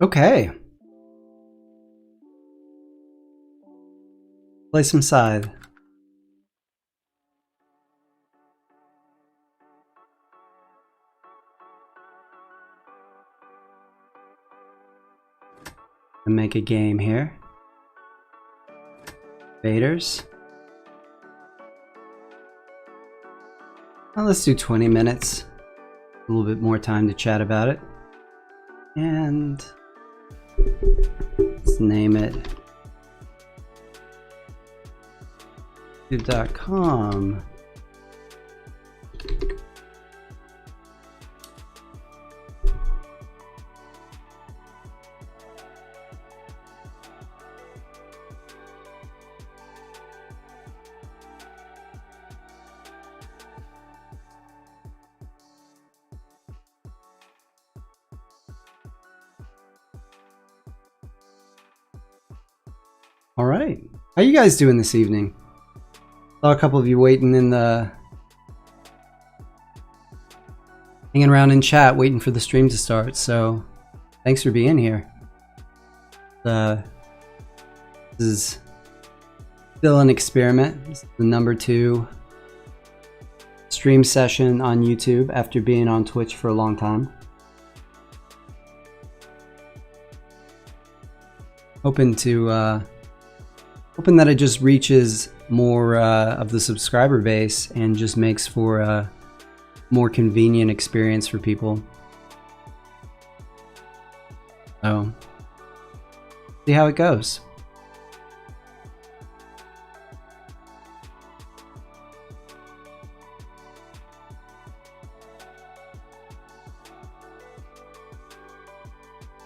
Okay. Play some Scythe. And make a game here. Invaders. Well, let's do 20 minutes. A little bit more time to chat about it. And let's name it YouTube.com. All right, how you guys doing this evening? Saw a couple of you waiting in the hanging around in chat waiting for the stream to start, so thanks for being here. This is still an experiment. This is the #2 stream session on YouTube after being on Twitch for a long time. Hoping that it just reaches more of the subscriber base and just makes for a more convenient experience for people. So, see how it goes.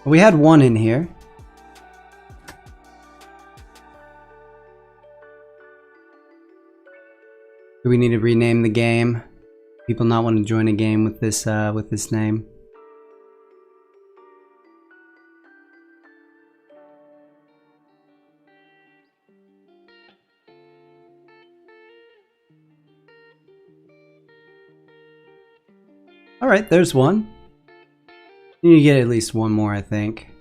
We had one in here. Do we need to rename the game? People not want to join a game with this name. All right, there's one. You need to get at least one more, I think.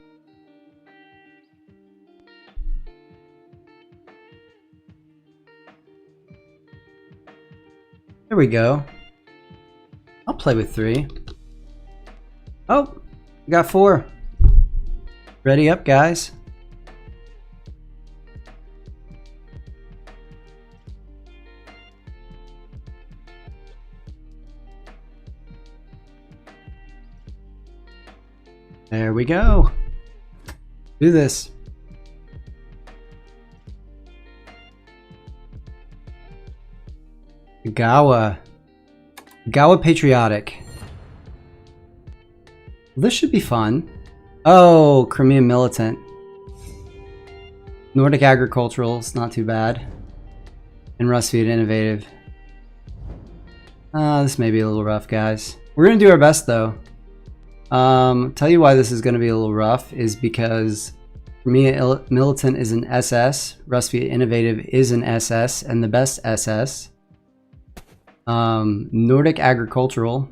There we go. I'll play with 3. Oh, we got 4. Ready up, guys. There we go. Do this. Gawa Patriotic. This should be fun. Oh, Crimean Militant. Nordic Agricultural is not too bad. And Rusviet Innovative. This may be a little rough, guys. We're gonna do our best though. Tell you why this is gonna be a little rough is because Crimean Militant is an SS, Rusviet Innovative is an SS, and the best SS. Nordic Agricultural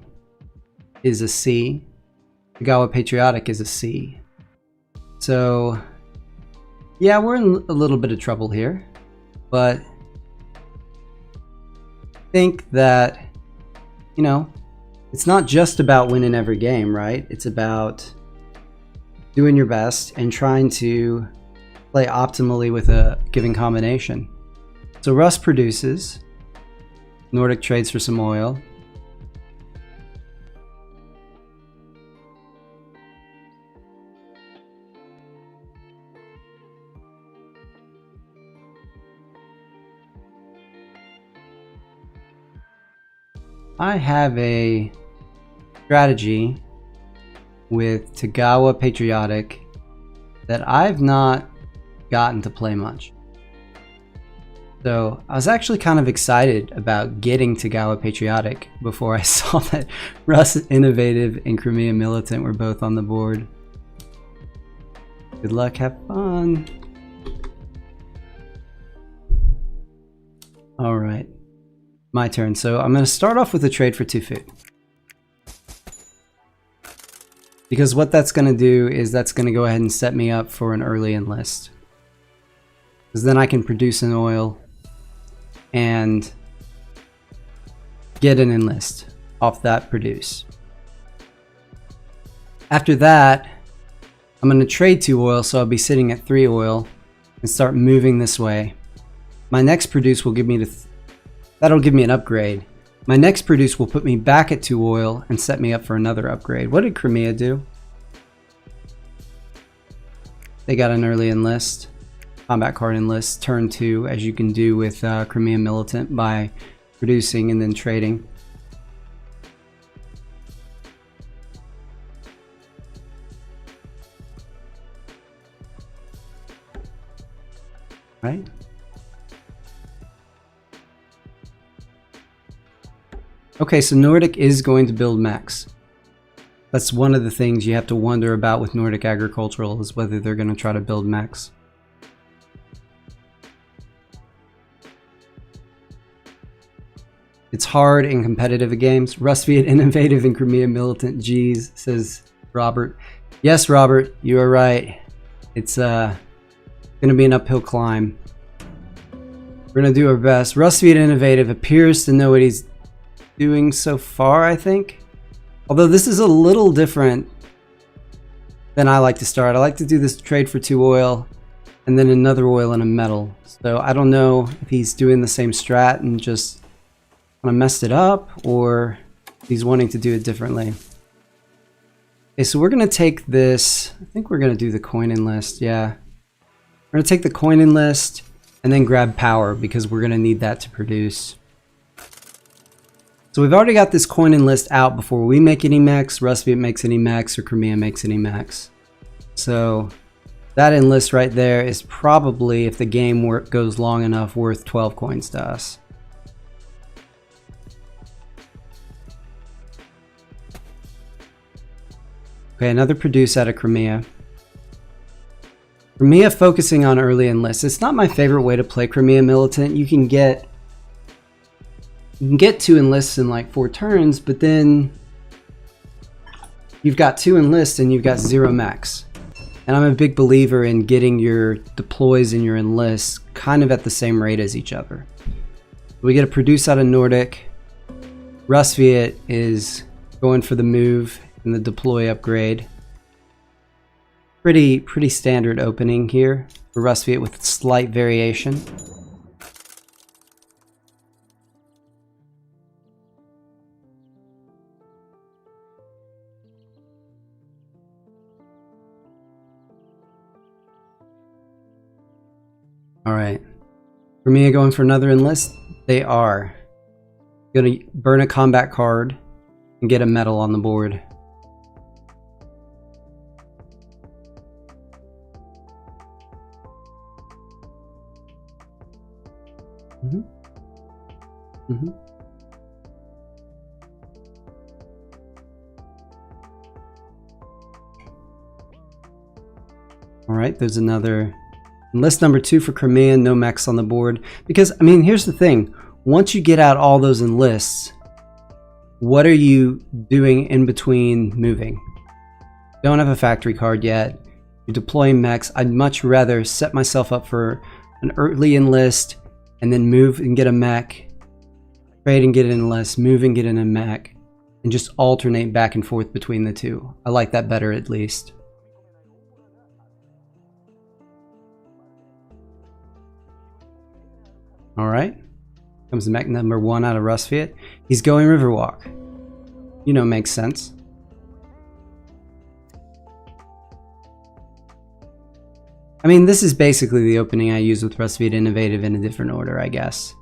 is a C. Gawa Patriotic is a C. So, yeah, we're in a little bit of trouble here, but I think that, you know, it's not just about winning every game, right? It's about doing your best and trying to play optimally with a given combination. So Russ produces. Nordic trades for some oil. I have a strategy with Tagawa Patriotic that I've not gotten to play much. So I was actually kind of excited about getting Tagawa Patriotic before I saw that Russ Innovative and Crimean Militant were both on the board. Good luck, have fun. All right, my turn. So I'm going to start off with a trade for 2 food. Because what that's going to do is that's going to go ahead and set me up for an early enlist. Because then I can produce an oil and get an enlist off that produce. After that, I'm going to trade 2 oil, so I'll be sitting at 3 oil and start moving this way. My next produce will give me that'll give me an upgrade. My next produce will put me back at 2 oil and set me up for another upgrade. What did Crimea do? They got an early enlist, combat card enlist, turn 2, as you can do with Crimea Militant by producing and then trading. Right? Okay, so Nordic is going to build mechs. That's one of the things you have to wonder about with Nordic Agricultural, is whether they're going to try to build mechs. It's hard in competitive games. Rustviet innovative and Crimea Militant. Geez, says Robert. Yes, Robert, you are right. It's going to be an uphill climb. We're going to do our best. Rustviet innovative appears to know what he's doing so far, I think. Although this is a little different than I like to start. I like to do this trade for 2 oil and then another oil and a metal. So I don't know if he's doing the same strat and just kind of messed it up, or he's wanting to do it differently. Okay, so we're going to take this. I think we're going to do the coin enlist. Yeah. We're going to take the coin enlist and then grab power, because we're going to need that to produce. So we've already got this coin enlist out before we make any mechs, Rustviet makes any mechs, or Crimea makes any mechs. So that enlist right there is probably, if the game goes long enough, worth 12 coins to us. Okay, another produce out of Crimea. Crimea focusing on early enlists. It's not my favorite way to play Crimea Militant. You can get 2 enlists in like 4 turns, but then you've got 2 enlists and you've got 0 mechs. And I'm a big believer in getting your deploys and your enlists kind of at the same rate as each other. We get a produce out of Nordic. Rustviet is going for the move and the deploy upgrade. Pretty standard opening here for Rustviet with slight variation. All right, Crimea going for another enlist? They are. Gonna burn a combat card and get a medal on the board. All right, there's another enlist number 2 for Crimea, no mechs on the board. Because, I mean, here's the thing. Once you get out all those enlists, what are you doing in between moving? Don't have a factory card yet. You're deploying mechs. I'd much rather set myself up for an early enlist and then move and get a mech, trade and get an enlist, move and get in a mech, and just alternate back and forth between the two. I like that better, at least. All right, comes the mech number 1 out of Rustviet. He's going Riverwalk. You know, makes sense. I mean, this is basically the opening I use with Rustviet Innovative in a different order, I guess.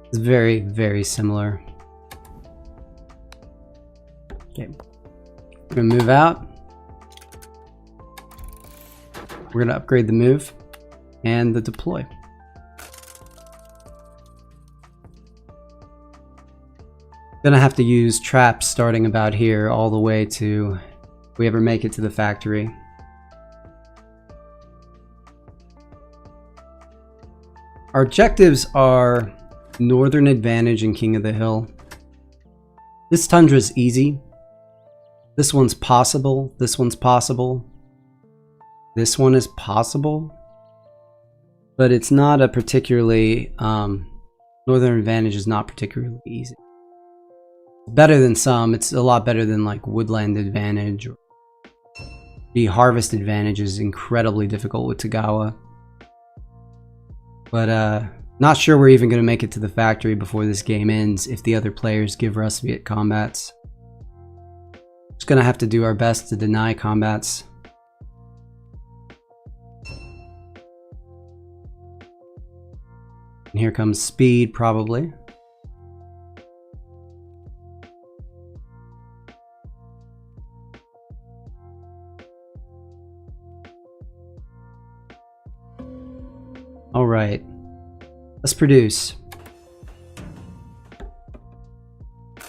It's very, very similar. Okay, we're gonna move out. We're gonna upgrade the move and the deploy. Gonna have to use traps starting about here all the way to if we ever make it to the factory. Our objectives are Northern Advantage and King of the Hill. This tundra is easy. This one's possible. This one's possible. This one is possible. But it's not a particularly... Northern Advantage is not particularly easy. Better than some. It's a lot better than like Woodland Advantage. The Harvest Advantage is incredibly difficult with Tagawa. But not sure we're even going to make it to the factory before this game ends if the other players give Rustviet combats. Just going to have to do our best to deny combats. And here comes speed, probably. All right, let's produce.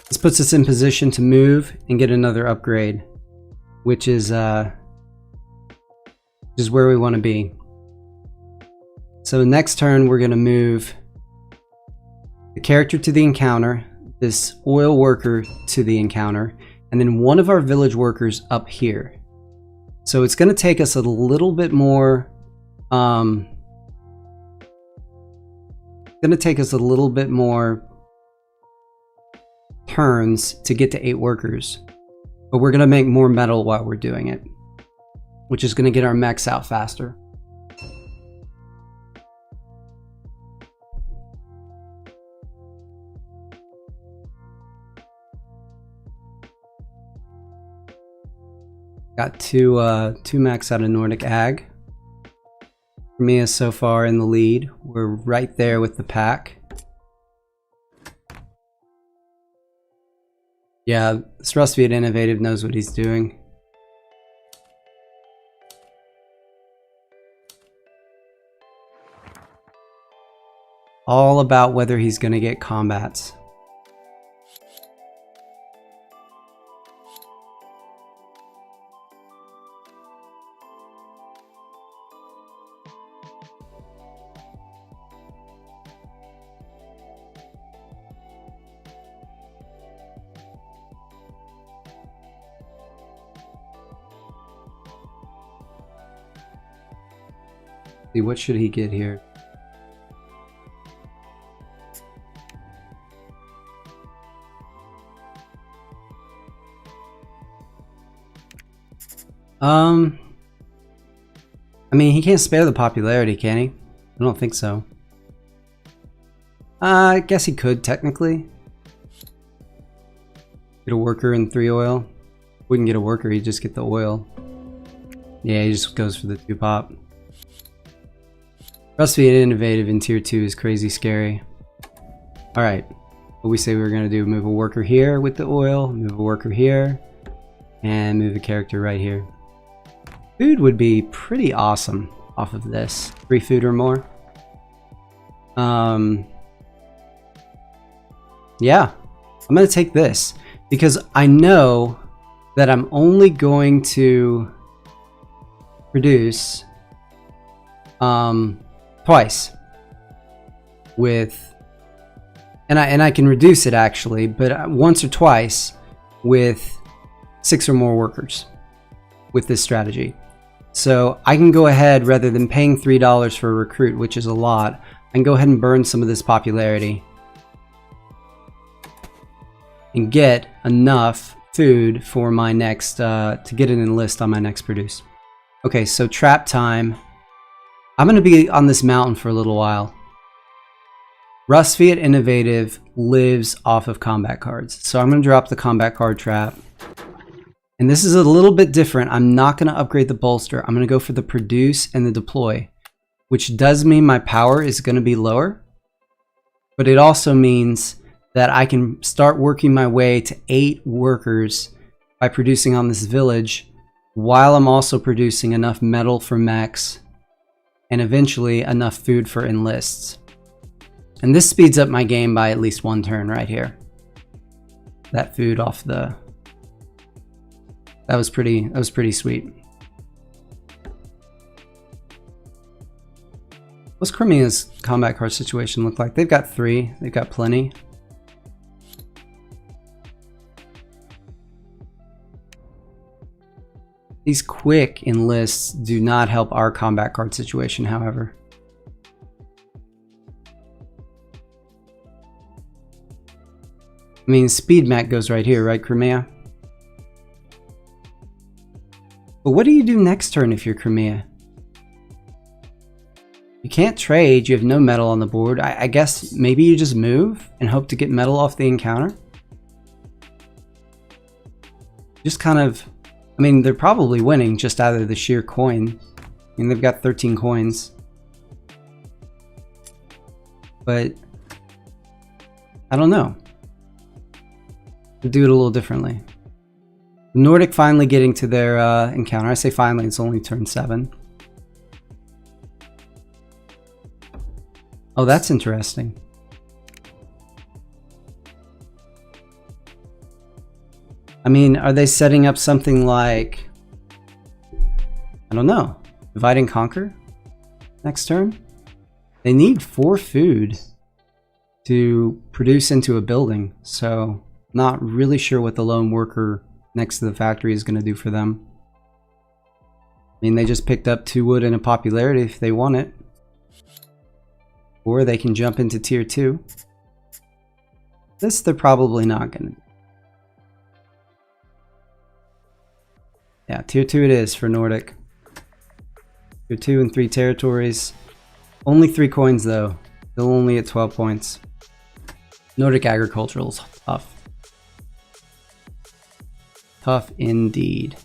This puts us in position to move and get another upgrade, which is where we want to be. So next turn, we're going to move the character to the encounter, this oil worker to the encounter, and then one of our village workers up here. So it's going to take us a little bit more... turns to get to 8 workers, but we're gonna make more metal while we're doing it, which is gonna get our mechs out faster. Got two mechs out of Nordic Ag. Mia so far in the lead. We're right there with the pack. Yeah, this Rustviet Innovative knows what he's doing. All about whether he's going to get combats. See, what should he get here? I mean, he can't spare the popularity, can he? I don't think so. I guess he could, technically. Get a worker and 3 oil. Wouldn't get a worker, he'd just get the oil. Yeah, he just goes for the 2 pop. Rustviet Innovative in tier 2 is crazy scary. Alright, what we say we were going to do, move a worker here with the oil, move a worker here, and move a character right here. Food would be pretty awesome off of this. 3 food or more. Yeah, I'm going to take this because I know that I'm only going to produce twice with, and I can reduce it actually, but once or twice with 6 or more workers with this strategy. So I can go ahead, rather than paying $3 for a recruit, which is a lot, I can go ahead and burn some of this popularity and get enough food for my next, to get an enlist on my next produce. Okay, so trap time. I'm going to be on this mountain for a little while. Rustviet Innovative lives off of combat cards. So I'm going to drop the combat card trap. And this is a little bit different. I'm not going to upgrade the bolster. I'm going to go for the produce and the deploy, which does mean my power is going to be lower. But it also means that I can start working my way to 8 workers by producing on this village, while I'm also producing enough metal for mechs and eventually enough food for enlists. And this speeds up my game by at least 1 turn right here. That food off the... That was pretty sweet. What's Crimea's combat card situation look like? They've got 3. They've got plenty. These quick enlists do not help our combat card situation, however. I mean, speed mech goes right here, right, Crimea? But what do you do next turn if you're Crimea? You can't trade, you have no metal on the board. I guess maybe you just move and hope to get metal off the encounter? Just kind of... I mean, they're probably winning just out of the sheer coin. I mean, they've got 13 coins. But... I don't know. We'll do it a little differently. The Nordic finally getting to their encounter. I say finally, it's only turn 7. Oh, that's interesting. I mean, are they setting up something like... I don't know. Divide and conquer? Next turn? They need 4 food to produce into a building, so not really sure what the lone worker next to the factory is going to do for them. I mean, they just picked up 2 wood and a popularity if they want it. Or they can jump into tier 2. This they're probably not going to. Yeah, tier 2 it is for Nordic. Tier 2 and 3 territories. Only 3 coins though. Still only at 12 points. Nordic agricultural is tough. Tough indeed.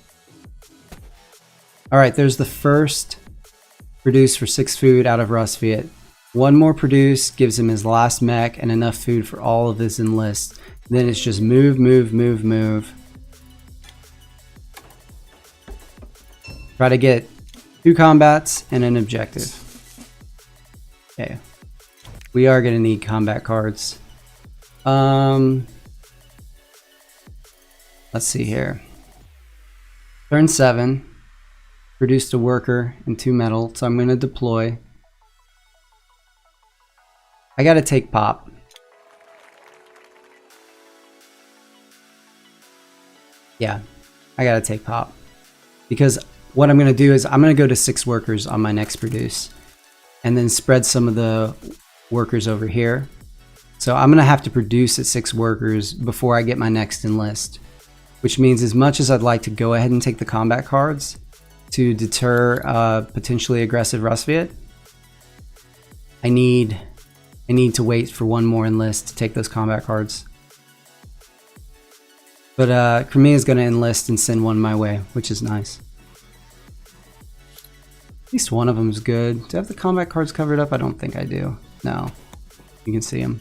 Alright, there's the first produce for 6 food out of Rusviet. 1 more produce gives him his last mech and enough food for all of his enlist. Then it's just move, move, move, move. Try to get 2 combats and an objective. Okay. We are going to need combat cards. Let's see here. Turn 7. Produced a worker and 2 metal, so I'm going to deploy. I gotta take pop. Yeah, I gotta take pop. Because what I'm gonna do is I'm gonna go to 6 workers on my next produce. And then spread some of the workers over here. So I'm gonna have to produce at 6 workers before I get my next enlist. Which means as much as I'd like to go ahead and take the combat cards to deter potentially aggressive Rusviet, I need to wait for 1 more enlist to take those combat cards. But Crimea is going to enlist and send 1 my way, which is nice. At least one of them is good. Do I have the combat cards covered up? I don't think I do. No. You can see them.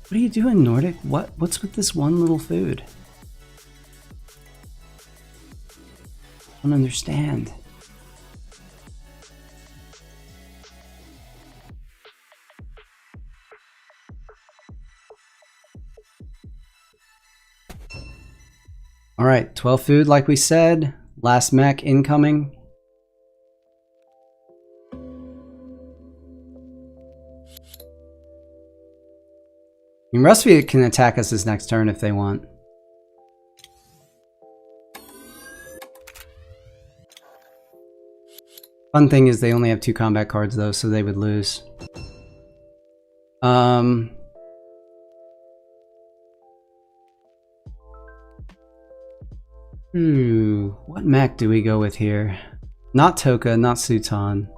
What are you doing, Nordic? What's with this 1 little food? I don't understand. Alright, 12 food like we said. Last mech incoming. I mean, Rusviet can attack us this next turn if they want. Fun thing is they only have 2 combat cards though, so they would lose. What mech do we go with here? Not Toka, not Sutan.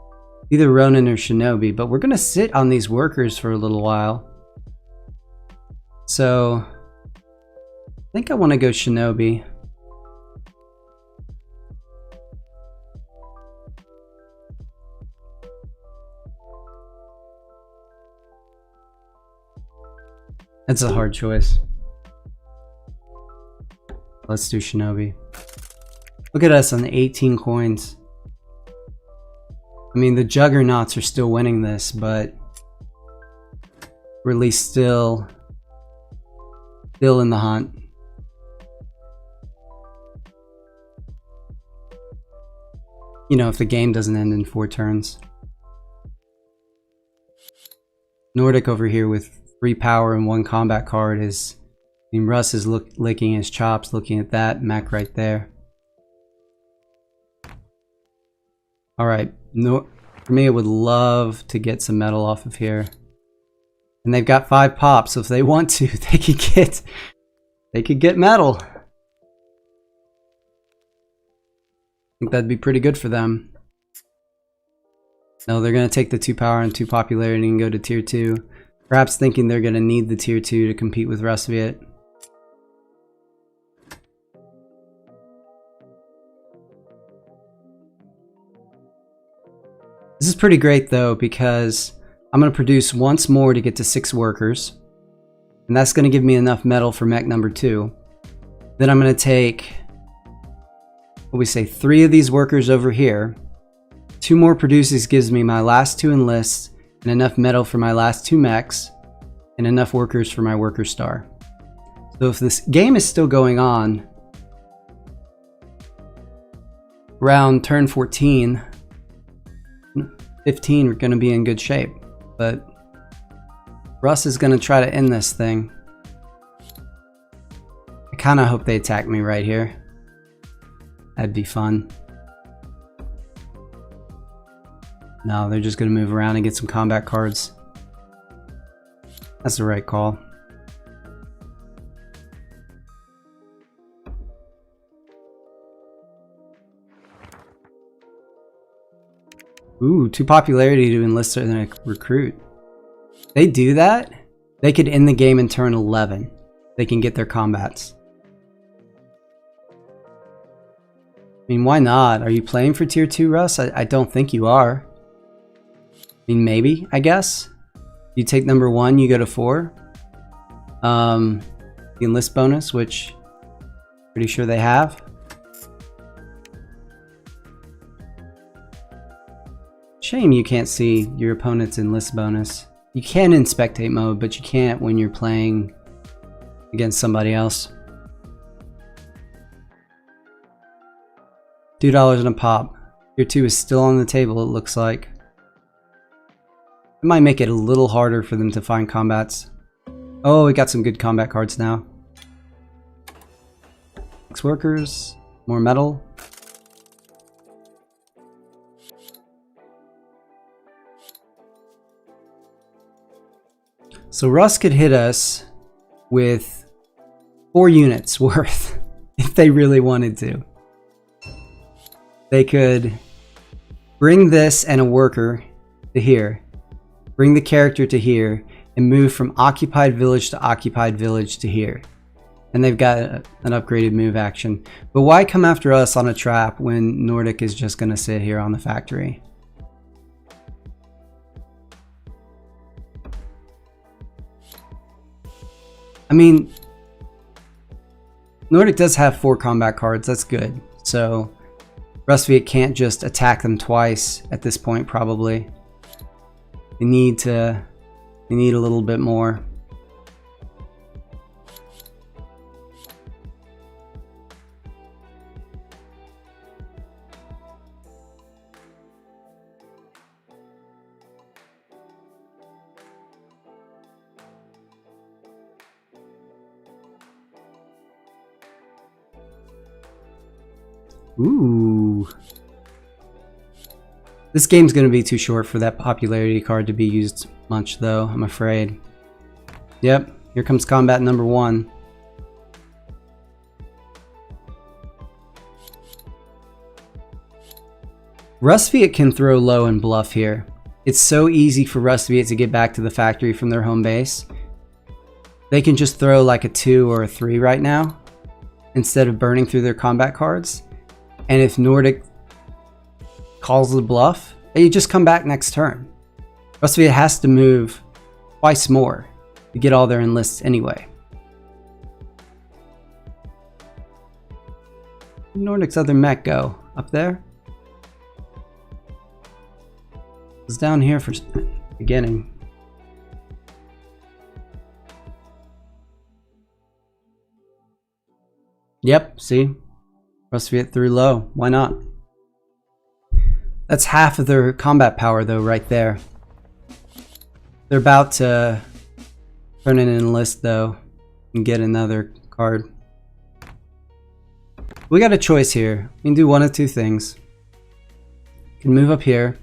Either Ronin or Shinobi, but we're gonna sit on these workers for a little while. So, I think I want to go Shinobi. That's a hard choice. Let's do Shinobi. Look at us on 18 coins. I mean, the Juggernauts are still winning this, but we're at least still in the hunt. You know, if the game doesn't end in 4 turns. Nordic over here with 3 power and 1 combat card is... I mean, Russ is licking his chops looking at that mech right there. Alright, no, for me I would love to get some metal off of here. And they've got 5 pops, so if they want to, they could get metal. I think that'd be pretty good for them. No, they're going to take the 2 power and 2 popularity and go to tier 2. Perhaps thinking they're going to need the tier 2 to compete with Rustviet. This is pretty great though, because I'm going to produce once more to get to 6 workers. And that's going to give me enough metal for mech number 2. Then I'm going to take, what we say, 3 of these workers over here. 2 more produces gives me my last 2 enlists and enough metal for my last 2 mechs and enough workers for my worker star. So if this game is still going on around turn 14, 15, we're going to be in good shape. But Russ is going to try to end this thing. I kind of hope they attack me right here. That'd be fun. No, they're just going to move around and get some combat cards. That's the right call. Ooh, 2 popularity to enlist and a recruit. They do that? They could end the game in turn 11. They can get their combats. I mean, why not? Are you playing for tier 2, Russ? I don't think you are. I mean, maybe, I guess. You take number 1, you go to 4. The enlist bonus, which pretty sure they have. Shame you can't see your opponent's enlist bonus. You can in spectate mode, but you can't when you're playing against somebody else. $2 and a pop. Tier 2 is still on the table, it looks like. It might make it a little harder for them to find combats. Oh, we got some good combat cards now. 6 workers, more metal. So Russ could hit us with 4 units worth if they really wanted to. They could bring this and a worker to here, bring the character to here, and move from occupied village to here. And they've got an upgraded move action. But why come after us on a trap when Nordic is just going to sit here on the factory? I mean, Nordic does have 4 combat cards, that's good. So Rustviet can't just attack them twice at this point, probably. They need a little bit more. Ooh. This game's going to be too short for that popularity card to be used much, though, I'm afraid. Yep, here comes combat number 1. Rustviet can throw low and bluff here. It's so easy for Rustviet to get back to the factory from their home base. They can just throw like a 2 or a 3 right now, instead of burning through their combat cards. And if Nordic calls the bluff, you just come back next turn. Rustviet has to move twice more to get all their enlists anyway. Where'd Nordic's other mech go? Up there? It was down here for beginning. Yep, see? Rustviet threw low. Why not? That's half of their combat power, though, right there. They're about to turn in an enlist, though, and get another card. We got a choice here. We can do one of 2 things. can move up here.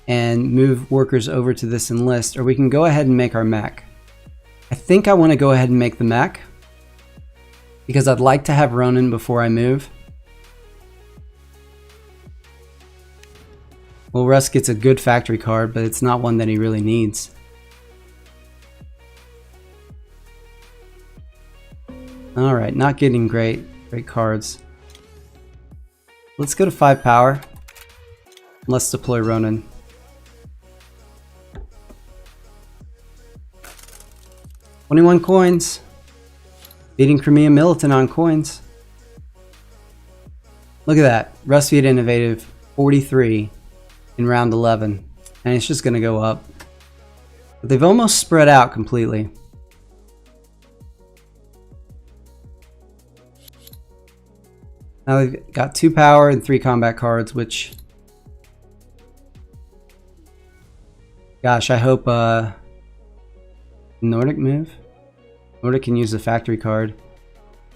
And move workers over to this enlist, or we can go ahead and make our mech. I think I want to go ahead and make the mech because I'd like to have Ronin before I move. Well, Russ gets a good factory card, but it's not one that he really needs. Alright, not getting great cards. Let's go to 5 power. Let's deploy Ronin. $21 coins. Beating Crimea Militant on coins. Look at that. Rust-Viet Innovative 43 in round 11. And it's just going to go up. But they've almost spread out completely. Now they've got 2 power and 3 combat cards, which... Gosh, I hope Nordic move? Nordic can use the factory card.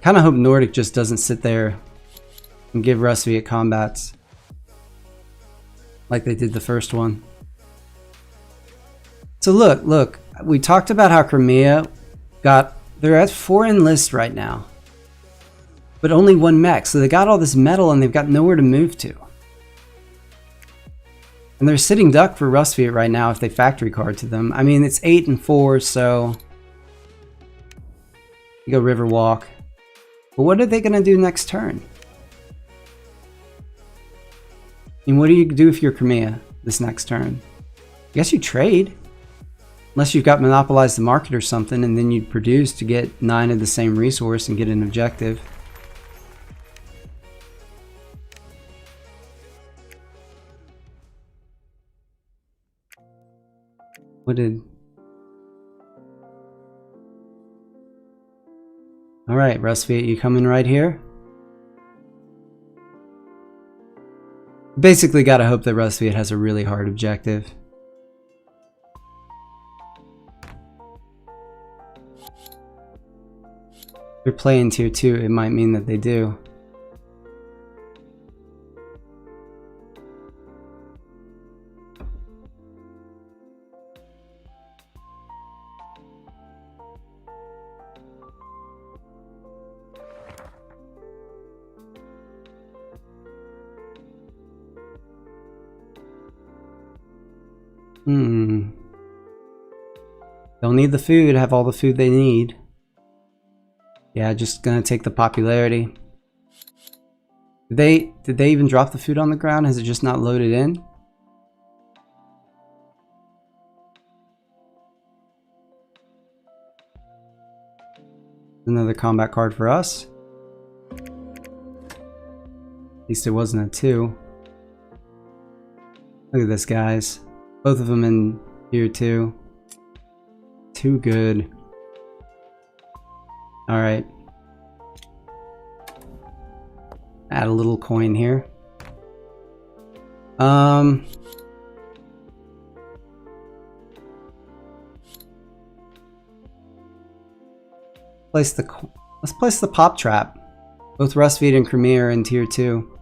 Kinda hope Nordic just doesn't sit there and give Rust-Viet combats like they did the first one. So look, we talked about how Crimea they're at 4 enlists right now, but only 1 mech, so they got all this metal and they've got nowhere to move to. And they're sitting duck for Rust-Viet right now if they factory card to them. I mean, it's 8 and 4, so you go Riverwalk. But what are they going to do next turn? I mean, what do you do if you're Crimea this next turn? I guess you trade. Unless you've got monopolized the market or something, and then you'd produce to get 9 of the same resource and get an objective. What did... Alright, Rust-Viet, you coming right here? Basically gotta hope that Rust-Viet has a really hard objective. If they're playing tier 2, it might mean that they do. Don't need the food, have all the food they need. Yeah, just gonna take the popularity. Did they even drop the food on the ground? Has it just not loaded in? Another combat card for us. At least it wasn't a 2. Look at this, guys. Both of them in tier 2. Too good. Alright. Add a little coin here. Let's place the pop trap. Both Rust-Viet and Crimea are in tier 2.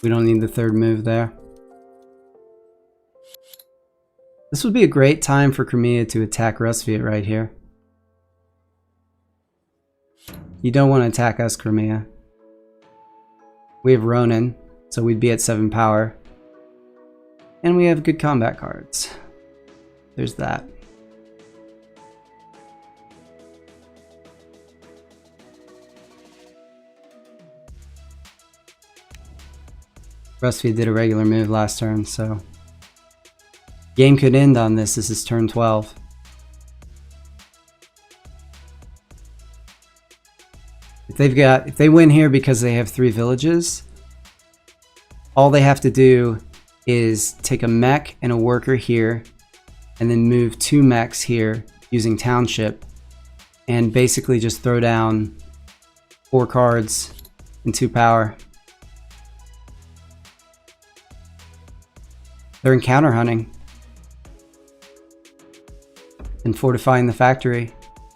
We don't need the third move there. This would be a great time for Crimea to attack Rust-Viet right here. You don't want to attack us, Crimea. We have Ronin, so we'd be at 7 power. And we have good combat cards. There's that. Rust-Viet did a regular move last turn, so game could end on this. This is turn 12. If they win here because they have 3 villages, all they have to do is take a mech and a worker here, and then move 2 mechs here using township, and basically just throw down 4 cards and 2 power. They're encounter hunting and fortifying the factory.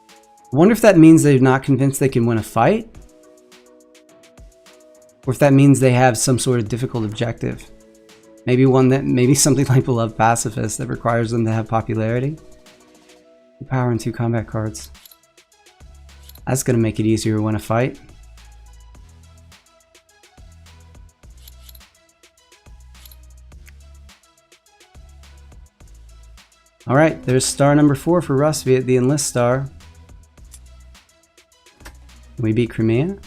I wonder if that means they're not convinced they can win a fight, or if that means they have some sort of difficult objective. Maybe something like Beloved Pacifist that requires them to have popularity. 2 power and 2 combat cards. That's gonna make it easier to win a fight. Alright, there's star number 4 for Rustviet, the Enlist star. We beat Crimea.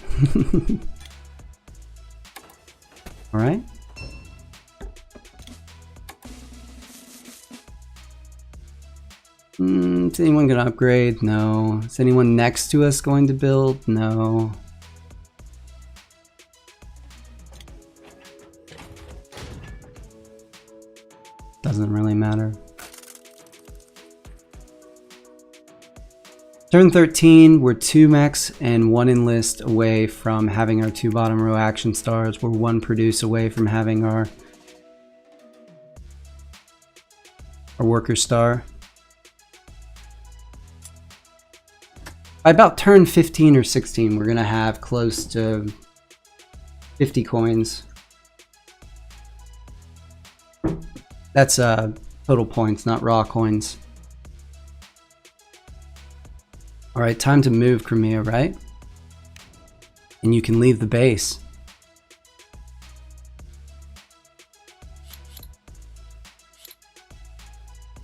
Alright. Is anyone going to upgrade? No. Is anyone next to us going to build? No. Doesn't really matter. Turn 13, we're 2 mechs and 1 enlist away from having our 2 bottom row action stars. We're 1 produce away from having our worker star. By about turn 15 or 16, we're going to have close to 50 coins. That's total points, not raw coins. Alright, time to move, Crimea, right? And you can leave the base.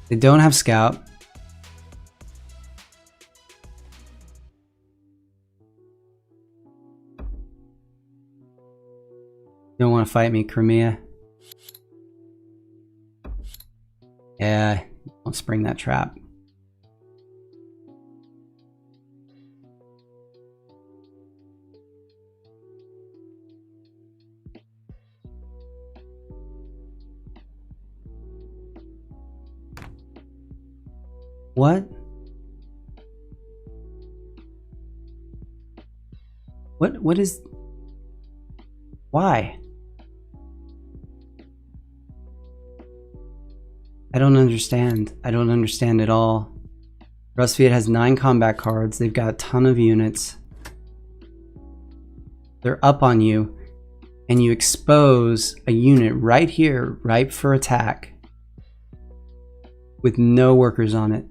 They don't have scout. You don't want to fight me, Crimea. Yeah, don't spring that trap. What? What is... Why? I don't understand. I don't understand at all. Rustviet has 9 combat cards. They've got a ton of units. They're up on you, and you expose a unit right here, ripe for attack, with no workers on it.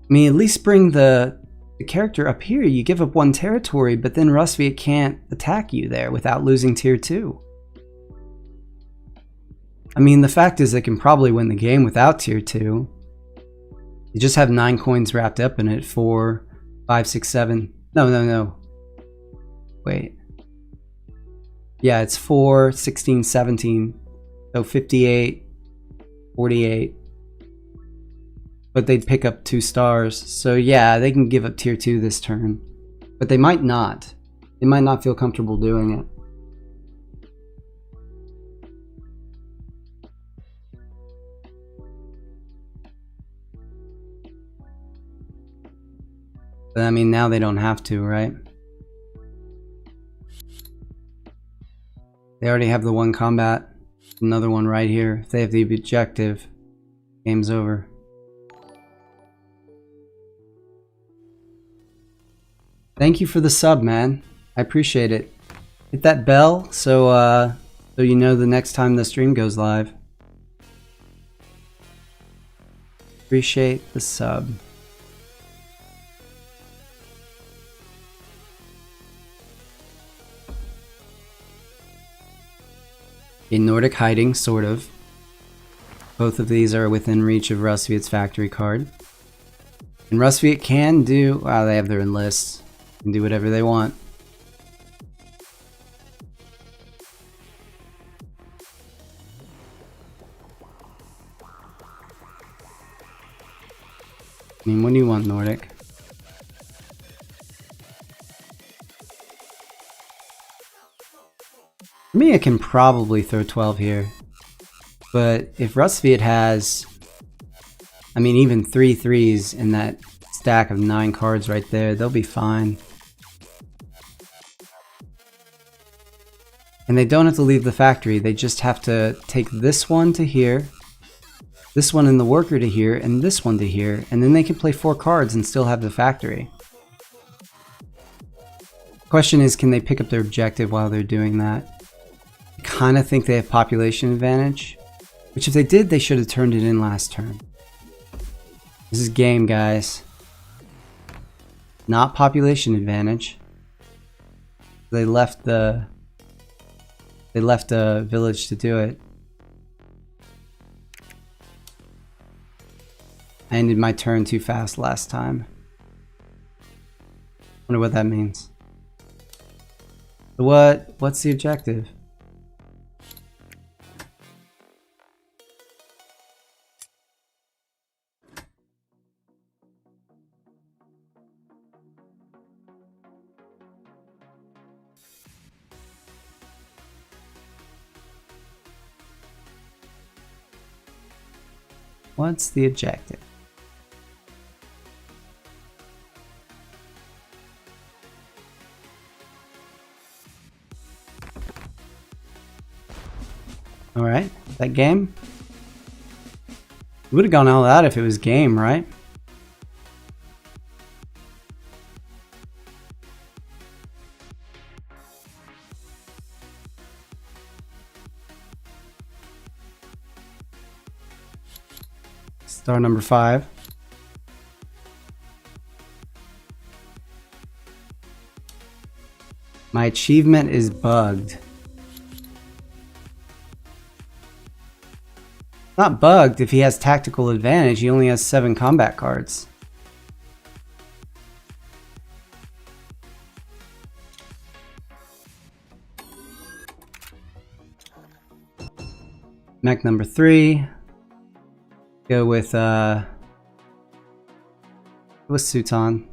I mean, at least bring the character up here. You give up 1 territory, but then Rustviet can't attack you there without losing tier 2. I mean, the fact is they can probably win the game without tier 2. You just have 9 coins wrapped up in it. 4, 5, 6, 7. No. Wait. Yeah, it's 4, 16, 17. So 58, 48. But they'd pick up 2 stars. So yeah, they can give up tier 2 this turn. But they might not. They might not feel comfortable doing it. But I mean, now they don't have to, right? They already have the 1 combat. Another one right here. If they have the objective, game's over. Thank you for the sub, man. I appreciate it. Hit that bell so you know the next time the stream goes live. Appreciate the sub. In Nordic hiding, sort of. Both of these are within reach of Rustviet's factory card. And Rustviet can do... Wow, they have their enlists. Can do whatever they want. I mean, what do you want, Nordic? For me, I can probably throw 12 here. But if Rustviet has... I mean, even 3 3s in that stack of 9 cards right there, they'll be fine. And they don't have to leave the factory. They just have to take this one to here, this one and the worker to here, and this one to here. And then they can play 4 cards and still have the factory. Question is, can they pick up their objective while they're doing that? I kind of think they have population advantage. Which if they did, they should have turned it in last turn. This is game, guys. Not population advantage. They left a village to do it. I ended my turn too fast last time. Wonder what that means. What's the objective? What's the objective? Alright, that game? Would have gone all out if it was game, right? Star number 5. My achievement is bugged. Not bugged. If he has tactical advantage, he only has 7 combat cards. Mech number 3. Go with Suton.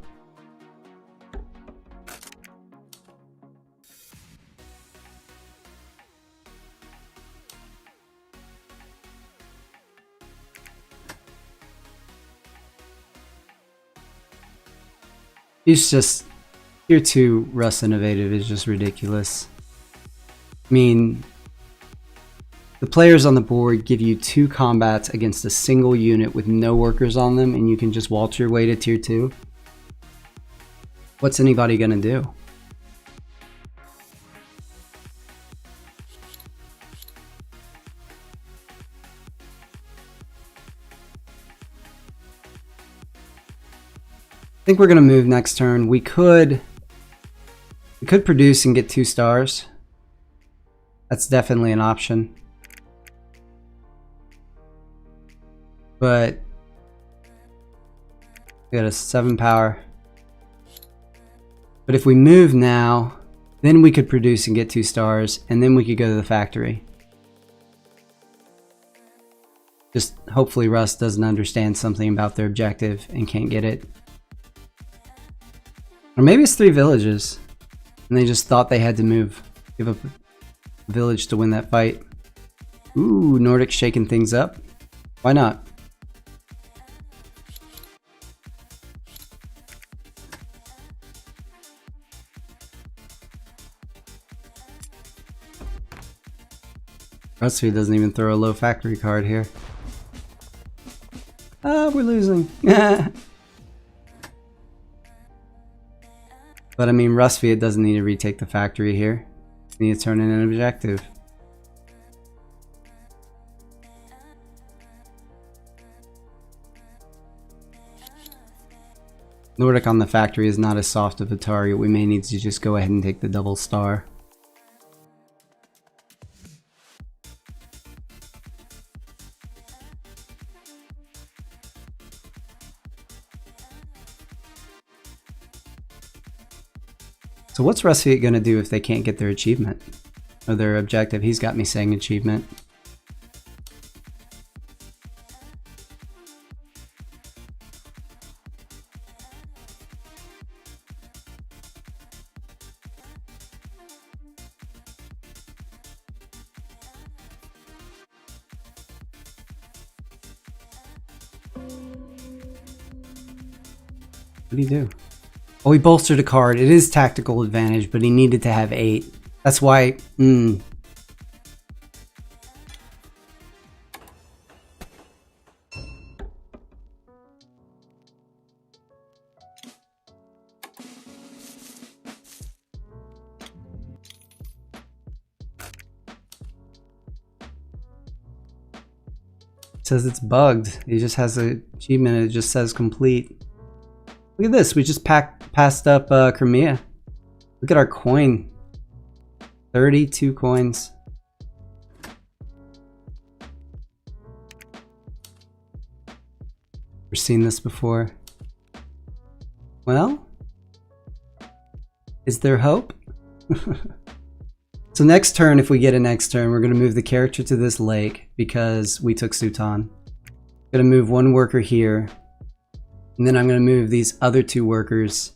He's just tier 2 Rust Innovative is just ridiculous. I mean, the players on the board give you 2 combats against a single unit with no workers on them, and you can just waltz your way to tier 2. What's anybody gonna do? I think we're gonna move next turn. We could produce and get 2 stars. That's definitely an option. But we got a 7 power. But if we move now, then we could produce and get 2 stars, and then we could go to the factory. Just hopefully Rust doesn't understand something about their objective and can't get it. Or maybe it's 3 villages, and they just thought they had to give up a village to win that fight. Ooh, Nordic shaking things up. Why not? Rusty doesn't even throw a low factory card here. Ah, we're losing. But I mean, Rustfield doesn't need to retake the factory here. They need to turn in an objective. Nordic on the factory is not as soft of a target. We may need to just go ahead and take the double star. So what's Rustfield gonna do if they can't get their achievement? Or their objective? He's got me saying achievement. What do you do? Oh, he bolstered a card. It is tactical advantage, but he needed to have 8. That's why. It says it's bugged. He just has an achievement. It just says complete. Look at this. We just passed up Crimea. Look at our coin. 32 coins. Never seen this before. Well, is there hope? So next turn, if we get a next turn, we're going to move the character to this lake because we took Sutan. Going to move one worker here. And then I'm going to move these other 2 workers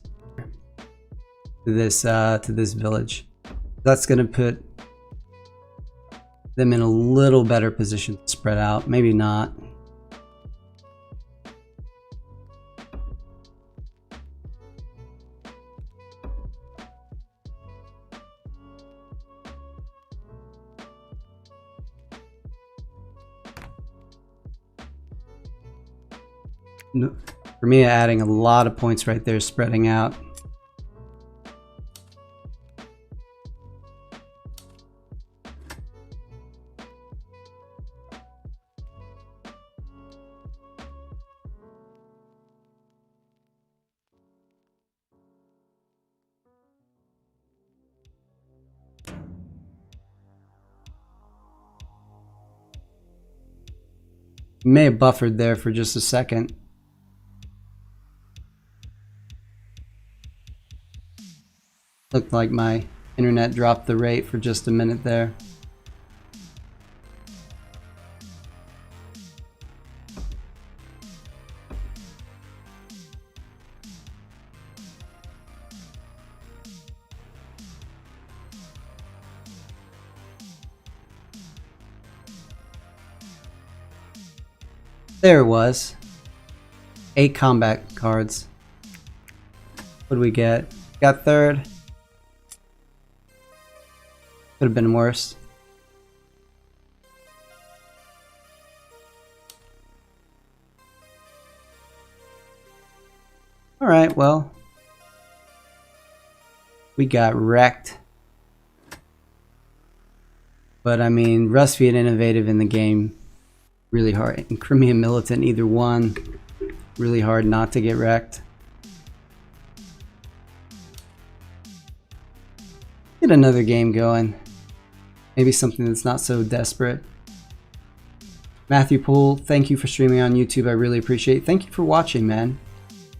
to this village. That's going to put them in a little better position to spread out. Maybe not. For me, adding a lot of points right there, spreading out. May have buffered there for just a second. Looked like my internet dropped the rate for just a minute there. There it was. 8 combat cards. What did we get? Got 3rd. Could have been worse. Alright, well. We got wrecked. But I mean, Rusty and Innovative in the game, really hard. And Crimean Militant, either one, really hard not to get wrecked. Get another game going. Maybe something that's not so desperate. Matthew Poole, thank you for streaming on YouTube. I really appreciate it. Thank you for watching, man.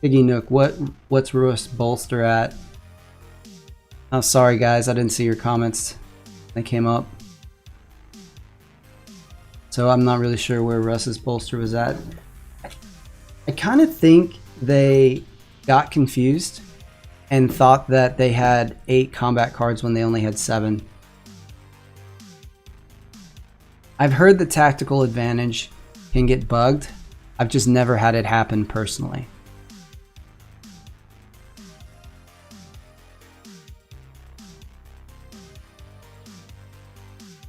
Piggy Nook, what's Russ Bolster at? Oh, sorry guys, I didn't see your comments. They came up. So I'm not really sure where Russ's Bolster was at. I kind of think they got confused and thought that they had 8 combat cards when they only had 7. I've heard the tactical advantage can get bugged. I've just never had it happen personally.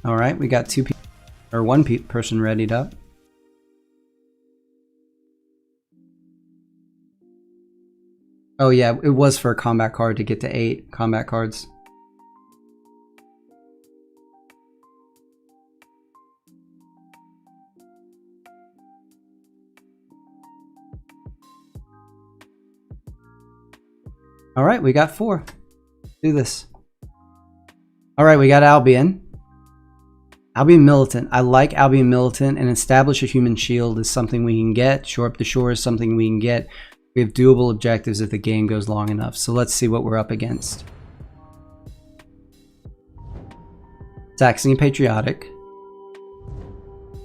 All right, we got 2 people, or 1 person readied up. Oh yeah, it was for a combat card to get to 8 combat cards. All right, we got 4. Do this. All right, we got Albion. Albion Militant. I like Albion Militant, and Establish a Human Shield is something we can get. Shore Up the Shore is something we can get. We have doable objectives if the game goes long enough. So let's see what we're up against. Saxony Patriotic.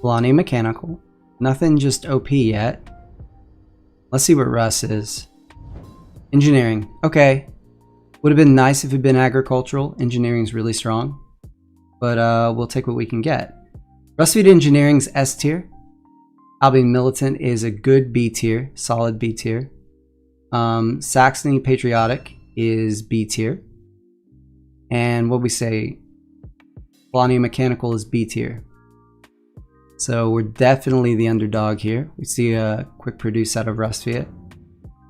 Polania Mechanical. Nothing just OP yet. Let's see what Russ is. Engineering. Okay. Would have been nice if it had been agricultural. Engineering's really strong. But we'll take what we can get. Rusty Engineering's S tier. Albion Militant is a good B tier. Solid B tier. Saxony Patriotic is B tier. And what we say, Polania Mechanical is B tier. So we're definitely the underdog here. We see a quick produce out of Rustviet.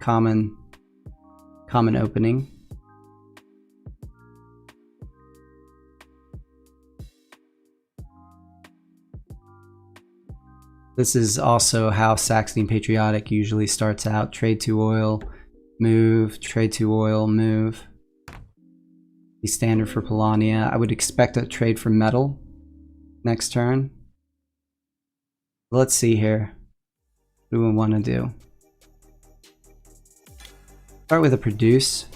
Common opening. This is also how Saxony Patriotic usually starts out. Trade to oil, move, trade to oil, move. Be standard for Polania. I would expect a trade for metal next turn. Let's see here. What do we want to do? Start with a produce.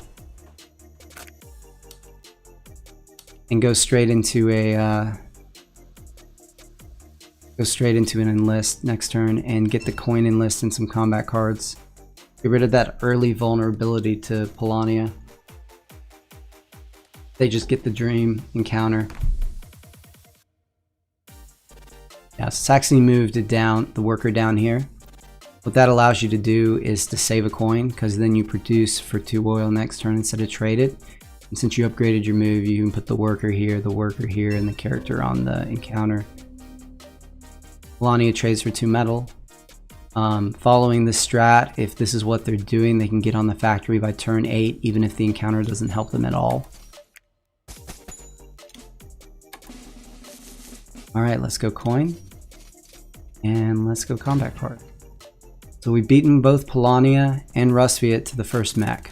And go straight into an enlist next turn and get the coin enlist and some combat cards. Get rid of that early vulnerability to Polania. They just get the dream encounter. Yeah, Saxony moved it down, the worker down here. What that allows you to do is to save a coin, because then you produce for 2 oil next turn instead of trade it. And since you upgraded your move, you can put the worker here, and the character on the encounter. Polania trades for 2 metal. Following the strat, if this is what they're doing, they can get on the factory by turn 8, even if the encounter doesn't help them at all. Alright, let's go coin. And let's go combat card. So we've beaten both Polania and Rustviet to the first mech.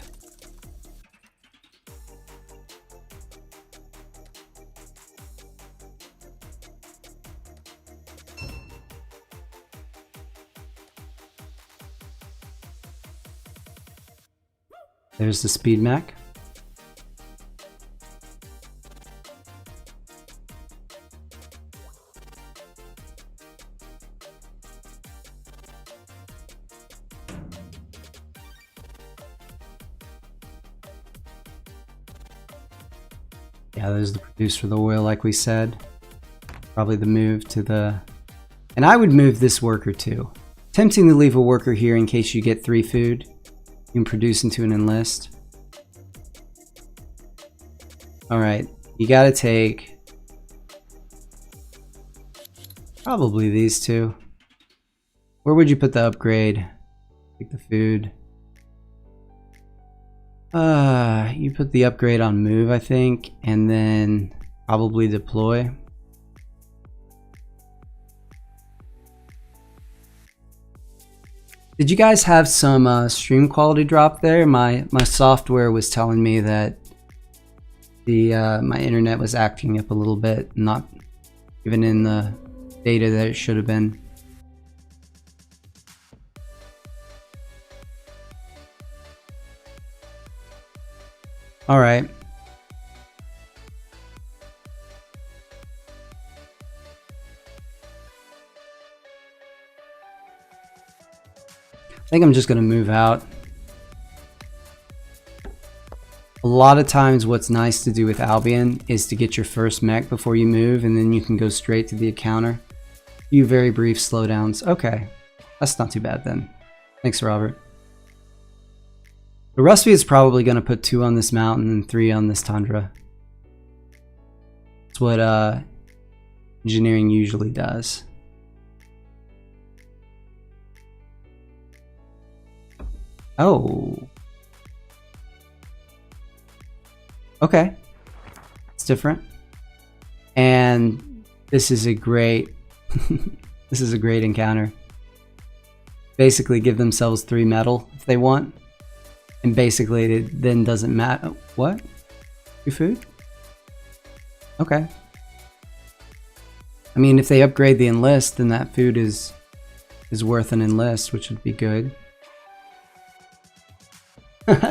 There's the speed mech. Yeah, there's the produce for the oil, like we said. Probably the move to the... And I would move this worker too. Tempting to leave a worker here in case you get 3 food. You can produce into an enlist. Alright, you gotta take... probably these 2. Where would you put the upgrade? Take the food. You put the upgrade on move, I think, and then probably deploy. Did you guys have some stream quality drop there? My software was telling me that the my internet was acting up a little bit, not even in the data that it should have been. All right. I think I'm just going to move out. A lot of times what's nice to do with Albion is to get your first mech before you move, and then you can go straight to the encounter. Few very brief slowdowns. Okay, that's not too bad then. Thanks, Robert. The Rustviet is probably going to put 2 on this mountain and 3 on this tundra. That's what engineering usually does. Oh. Okay. It's different. And this is a great this is a great encounter. Basically give themselves 3 metal if they want. And basically it then doesn't matter. What? 2 food? Okay. I mean, if they upgrade the enlist, then that food is worth an enlist, which would be good.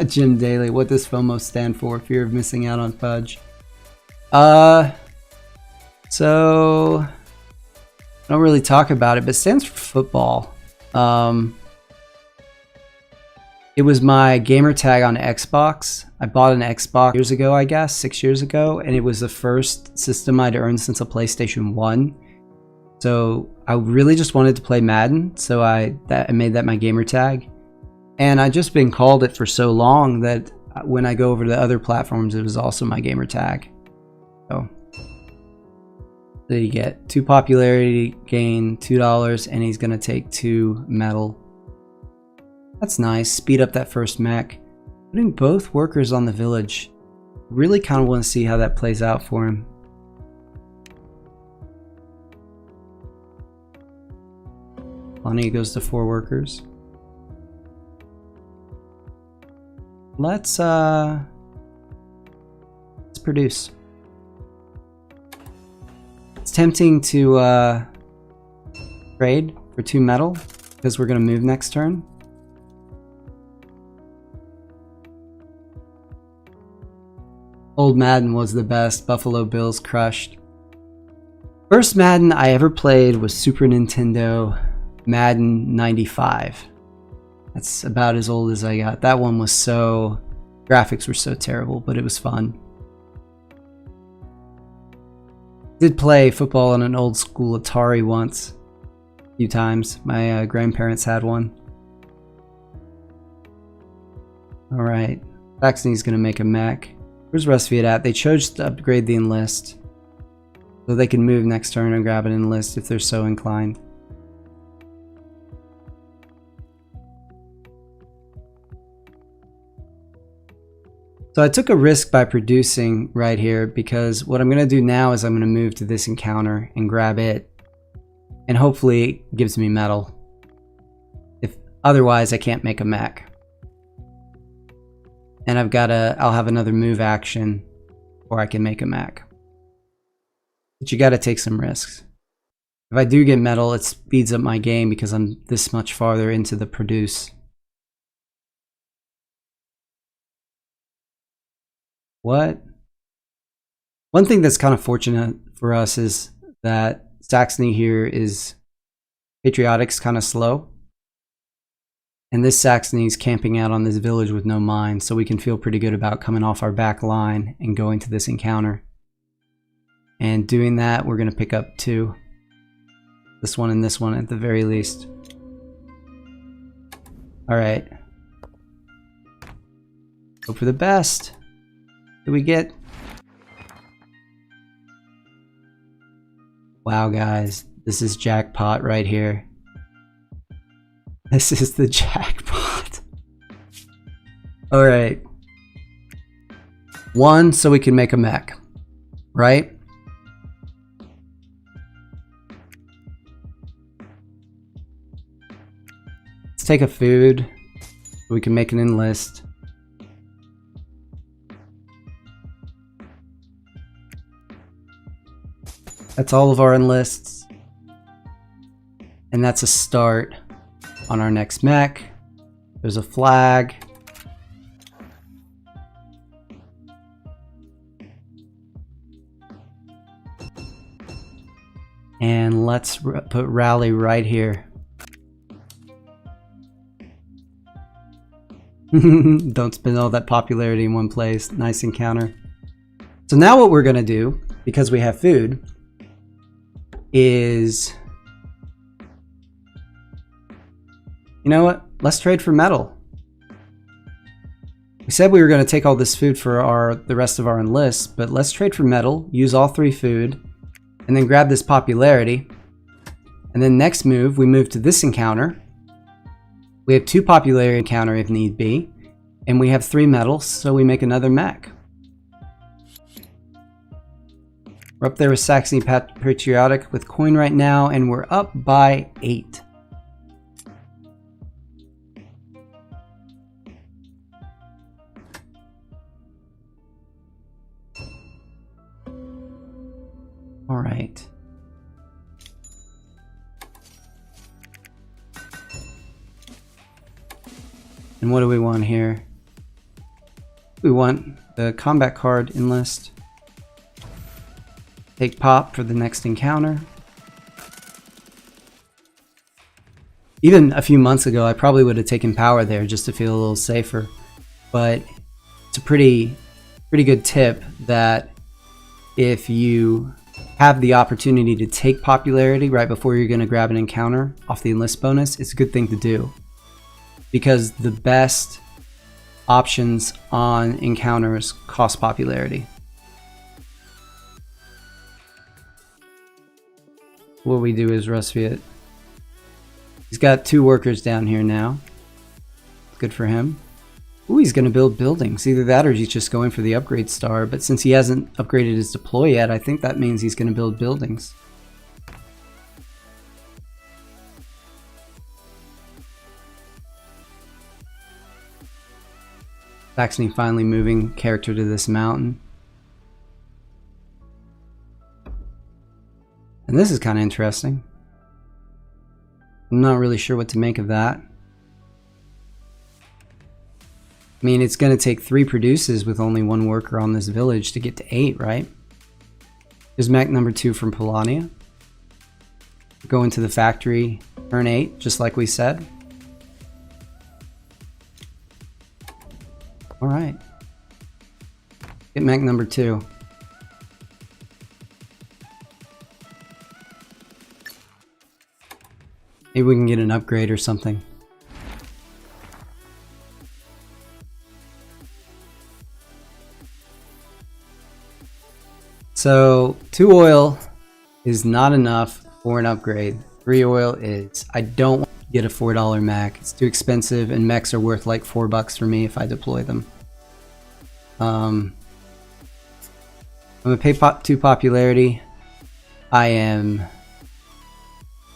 Jim Daly, what does FOMO stand for? Fear of missing out on fudge. So I don't really talk about it, but it stands for football. It was my gamer tag on Xbox. I bought an Xbox years ago, I guess, 6 years ago, and it was the first system I'd earned since a PlayStation 1. So I really just wanted to play Madden, so I made that my gamer tag. And I've just been called it for so long that when I go over to other platforms, it was also my gamer tag. So So you get 2 popularity gain, $2, and he's gonna take 2 metal. That's nice. Speed up that first mech. Putting both workers on the village. Really kind of want to see how that plays out for him. Lonnie goes to 4 workers. Let's produce. It's tempting to trade for 2 metal because we're gonna move next turn. Old Madden was the best. Buffalo Bills crushed. First Madden I ever played was Super Nintendo Madden 95. That's about as old as I got. That one was so... graphics were so terrible, but it was fun. Did play football on an old school Atari once. A few times. My grandparents had one. Alright. Saxony's gonna make a mech. Where's Rustfield at? They chose to upgrade the enlist. So they can move next turn and grab an enlist if they're so inclined. So I took a risk by producing right here because what I'm going to do now is I'm going to move to this encounter and grab it. And hopefully it gives me metal. If otherwise I can't make a mech. And I'll have another move action or I can make a mech. But you got to take some risks. If I do get metal, it speeds up my game because I'm this much farther into the produce. What? One thing that's kind of fortunate for us is that Saxony here is patriotic's kind of slow. And this Saxony's camping out on this village with no mines, so we can feel pretty good about coming off our back line and going to this encounter. And doing that, we're going to pick up 2. This one and this one at the very least. Alright. Hope for the best. What do we get? Wow, guys. This is jackpot right here. This is the jackpot. Alright. 1 so we can make a mech. Right? Let's take a food so we can make an enlist. That's all of our enlists. And that's a start on our next mech. There's a flag. And let's put rally right here. Don't spend all that popularity in one place. Nice encounter. So now what we're gonna do, because we have food, is, you know what? Let's trade for metal. We said we were going to take all this food for the rest of our enlists, but let's trade for metal, use all 3 food, and then grab this popularity. And then next move, we move to this encounter. We have 2 popularity encounter if need be, and we have 3 metals, so we make another mech. We're up there with Saxony Patriotic with coin right now, and we're up by 8. All right. And what do we want here? We want the combat card enlist. Take pop for the next encounter. Even a few months ago, I probably would have taken power there just to feel a little safer. But it's a pretty good tip that if you have the opportunity to take popularity right before you're going to grab an encounter off the enlist bonus, it's a good thing to do. Because the best options on encounters cost popularity. what we do is Rusviet. He's got 2 workers down here now. Good for him. Ooh, he's going to build buildings. Either that or he's just going for the upgrade star. But since he hasn't upgraded his deploy yet, I think that means he's going to build buildings. Saxony finally moving character to this mountain. And this is kind of interesting. I'm not really sure what to make of that. I mean, it's going to take 3 produces with only 1 worker on this village to get to 8, right? There's mech number 2 from Polania. Go into the factory, turn 8, just like we said. Alright. Get mech number 2. Maybe we can get an upgrade or something. So 2 oil is not enough for an upgrade. 3 oil is. I don't want to get a $4 mech. It's too expensive, and mechs are worth like $4 for me if I deploy them. I'm gonna pay 2 popularity. I am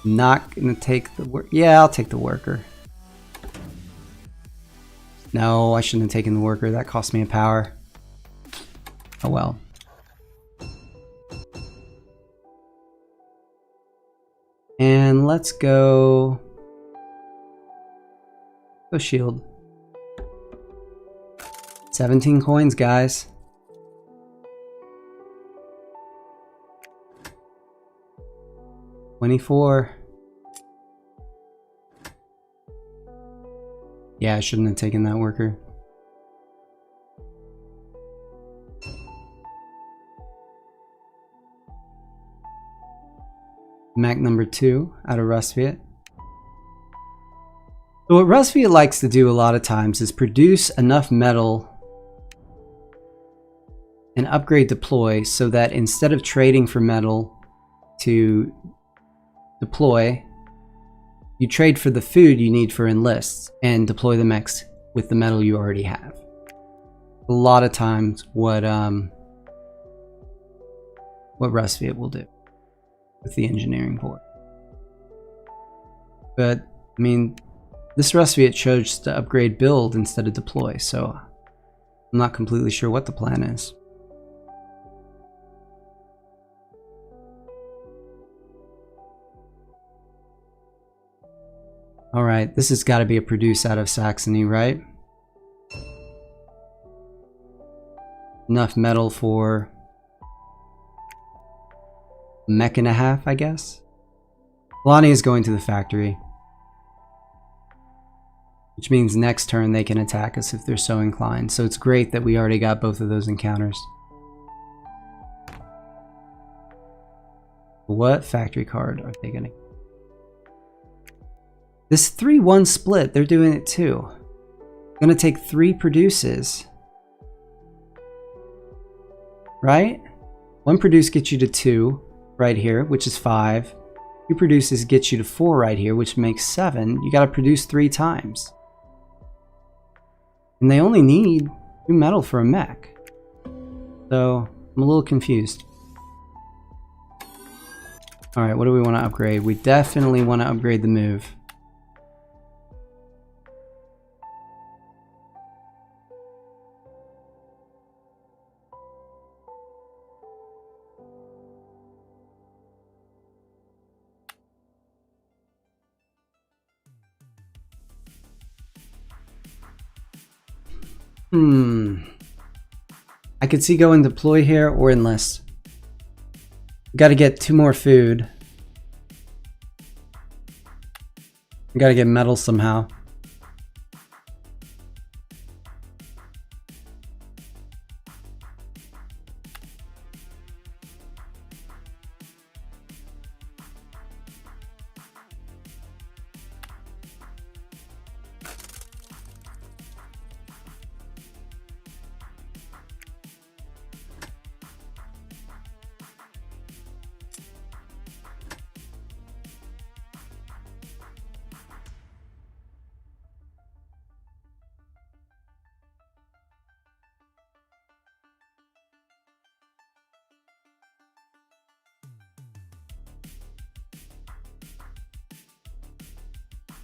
not gonna take the work. Yeah, I'll take the worker. No, I shouldn't have taken the worker. That cost me a power. Oh well. And let's go shield. 17 coins, guys. $24. Yeah, I shouldn't have taken that worker. Mech number 2 out of Rusviet. So what Rusviet likes to do a lot of times is produce enough metal and upgrade deploy so that instead of trading for metal to deploy, you trade for the food you need for enlists and deploy the mechs with the metal you already have. A lot of times what Rusviet will do with the engineering board. But I mean, this Rusviet chose to upgrade build instead of deploy, so I'm not completely sure what the plan is. Alright, this has got to be a produce out of Saxony, right? Enough metal for a mech and a half, I guess? Lonnie is going to the factory. Which means next turn they can attack us if they're so inclined. So it's great that we already got both of those encounters. What factory card are they going to... This 3-1 split, they're doing it too. Going to take 3 produces. Right? 1 produce gets you to 2 right here, which is 5. 2 produces gets you to 4 right here, which makes 7. You got to produce 3 times. And they only need 2 metal for a mech. So I'm a little confused. Alright, what do we want to upgrade? We definitely want to upgrade the move. I could see going deploy here or enlist. Got to get 2 more food. Got to get metal somehow.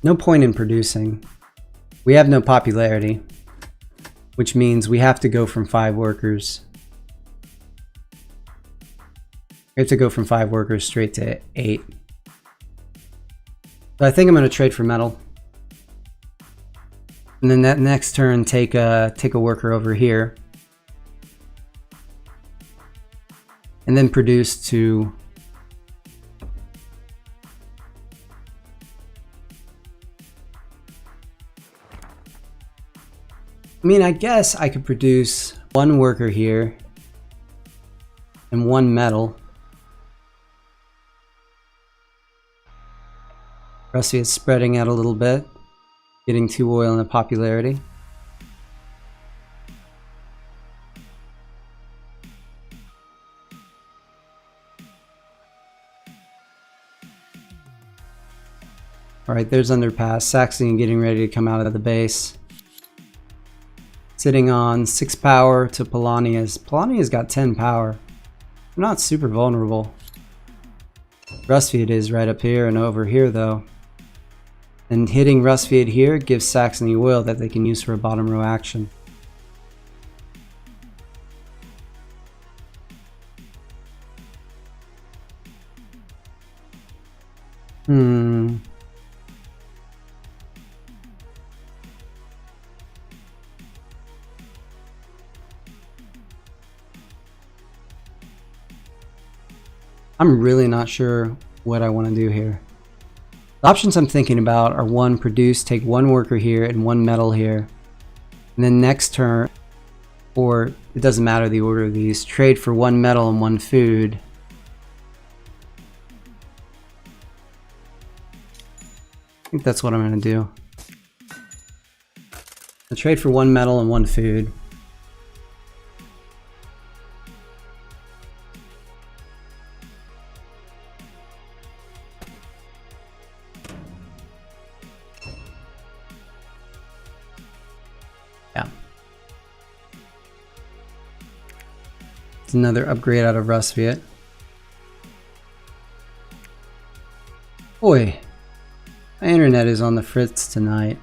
No point in producing. We have no popularity, which means we have to go from 5 workers. We have to go from 5 workers straight to 8. So I think I'm going to trade for metal. And then that next turn, take a worker over here. And then produce to... I mean, I guess I could produce 1 worker here and 1 metal. Rusty is spreading out a little bit, getting 2 oil and a popularity. Alright, there's underpass. Saxony getting ready to come out of the base. Sitting on 6 power to Polonia's. Polonia's got 10 power. They're not super vulnerable. Rustfield is right up here and over here though. And hitting Rustfield here gives Saxony oil that they can use for a bottom row action. I'm really not sure what I want to do here. The options I'm thinking about are 1, produce, take 1 worker here and 1 metal here. And then next turn, or it doesn't matter the order of these, trade for 1 metal and 1 food. I think that's what I'm going to do. I'll trade for 1 metal and 1 food. Yeah. It's another upgrade out of Rustfield. Boy, my internet is on the fritz tonight.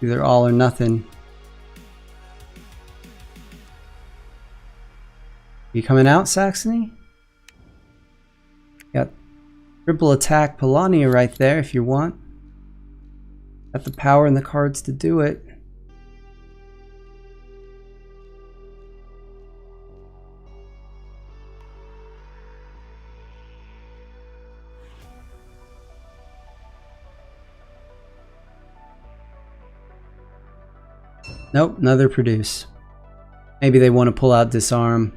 Either all or nothing. You coming out, Saxony? Got triple attack Polonia right there if you want. Got the power and the cards to do it. Nope, another produce. Maybe they want to pull out disarm.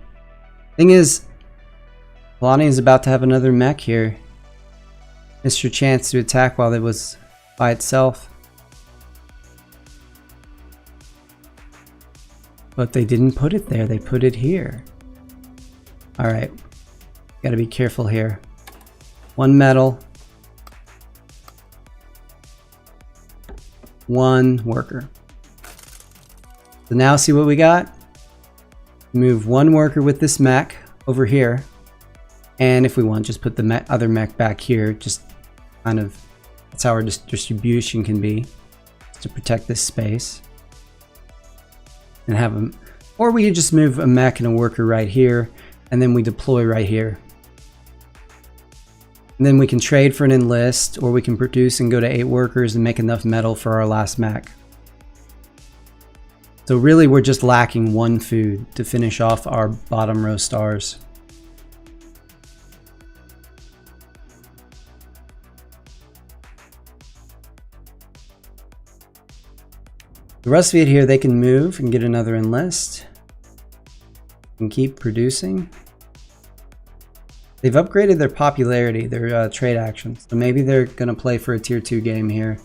Thing is, Polani is about to have another mech here. Missed your chance to attack while it was by itself. But they didn't put it there, they put it here. Alright, gotta be careful here. 1 metal. 1 worker. So now see what we got? Move 1 worker with this mech over here. And if we want, just put the other mech back here. Just kind of, that's how our distribution can be. To protect this space. And have them, or we could just move a mech and a worker right here. And then we deploy right here. And then we can trade for an enlist, or we can produce and go to 8 workers and make enough metal for our last mech. So really we're just lacking 1 food to finish off our bottom row stars. The rest of it here, they can move and get another enlist. And keep producing. They've upgraded their popularity, their trade actions. So maybe they're going to play for a tier 2 game here.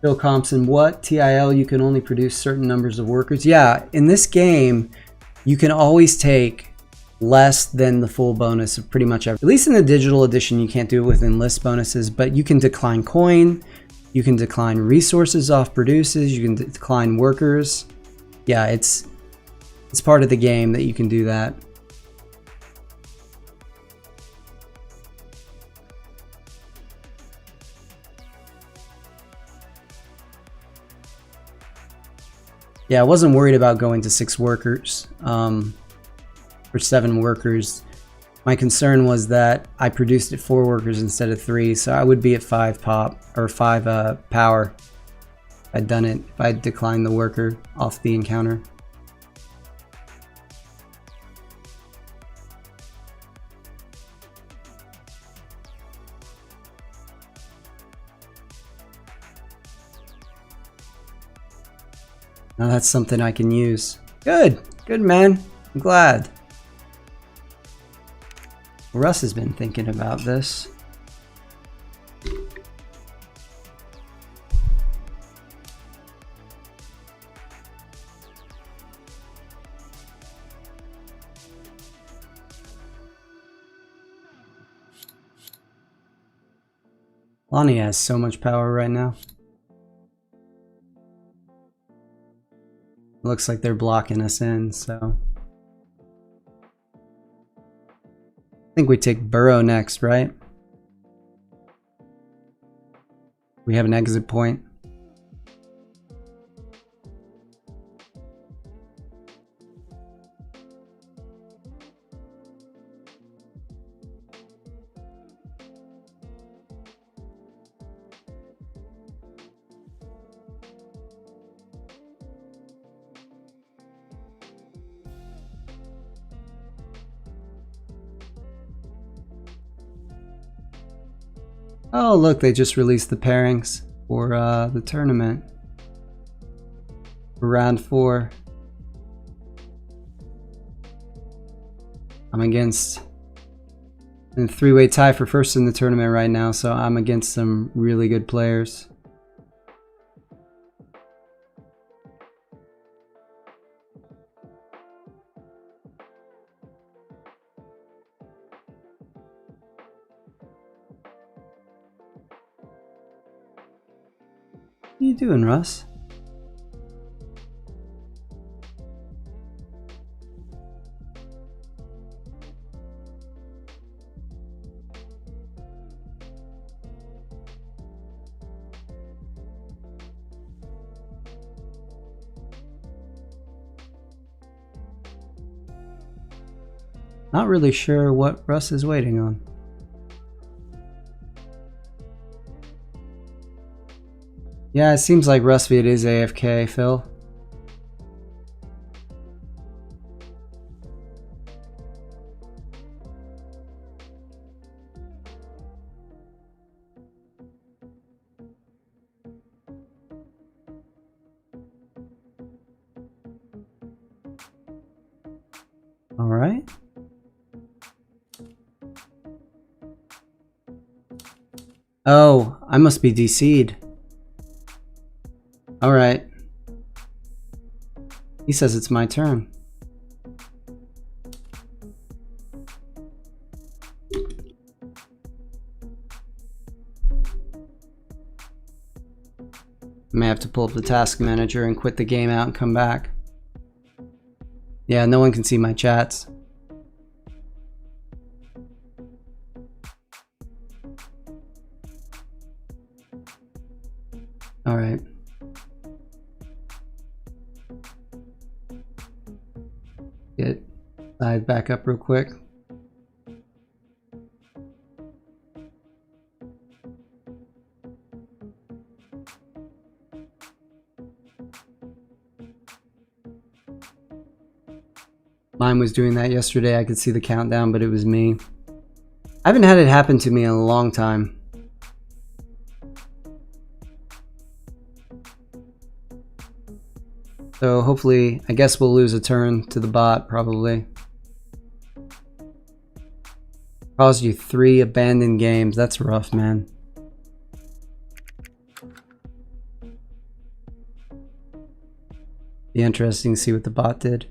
Bill Compson, what? TIL, you can only produce certain numbers of workers? Yeah, in this game, you can always take less than the full bonus of pretty much everything. At least in the digital edition, you can't do it with enlist bonuses, but you can decline coin, You can decline resources off produces. You can decline workers. Yeah, it's part of the game that you can do that. Yeah, I wasn't worried about going to 6 workers or 7 workers. My concern was that I produced at 4 workers instead of 3, so I would be at 5 pop or 5 power. If I'd done it, if I'd declined the worker off the encounter. Now that's something I can use. Good, good man. I'm glad. Russ has been thinking about this. Lonnie has so much power right now. Looks like they're blocking us in, so. I think we take Burrow next, right? We have an exit point. Oh, look, they just released the pairings for the tournament. For round 4. I'm against a 3-way tie for first in the tournament right now, so I'm against some really good players. What are you doing, Russ? Not really sure what Russ is waiting on. Yeah, it seems like Russviet is AFK, Phil. All right. Oh, I must be DC'd. All right. He says it's my turn. I may have to pull up the task manager and quit the game out and come back. Yeah, no one can see my chats. All right. Get Scythe back up real quick. Mine was doing that yesterday. I could see the countdown, but it was me. I haven't had it happen to me in a long time. So hopefully, I guess we'll lose a turn to the bot, probably. Caused you 3 abandoned games. That's rough, man. Be interesting to see what the bot did.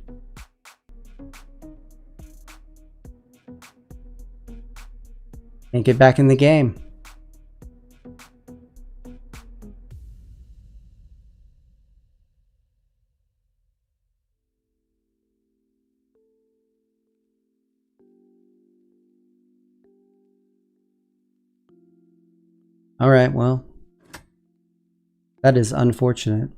Can't get back in the game. Alright, well. That is unfortunate.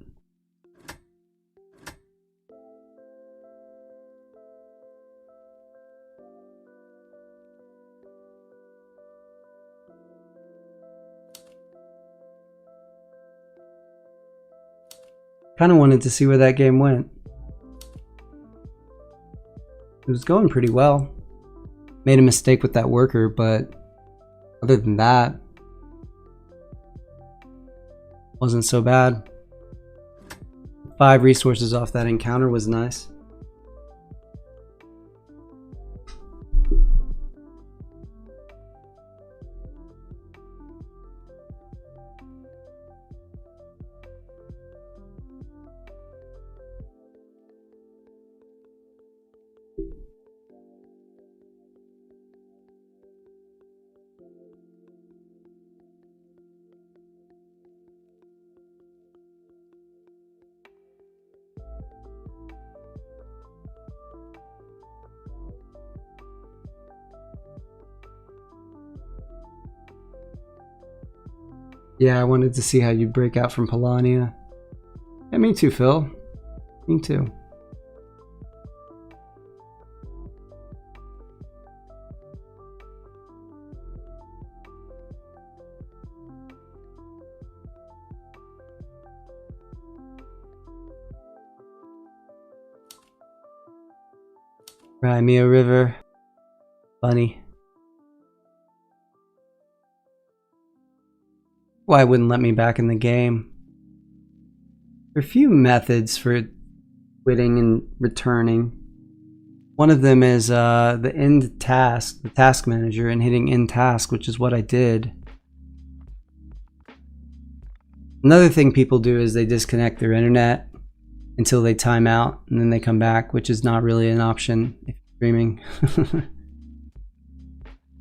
Kind of wanted to see where that game went. It was going pretty well. Made a mistake with that worker, but other than that, wasn't so bad. 5 resources off that encounter was nice. Yeah, I wanted to see how you'd break out from Polania. Yeah, me too, Phil. Me too. Crimea River. Funny. Why wouldn't let me back in the game? There are a few methods for quitting and returning. One of them is the end task, the task manager, and hitting end task, which is what I did. Another thing people do is they disconnect their internet until they time out, and then they come back, which is not really an option if you're streaming.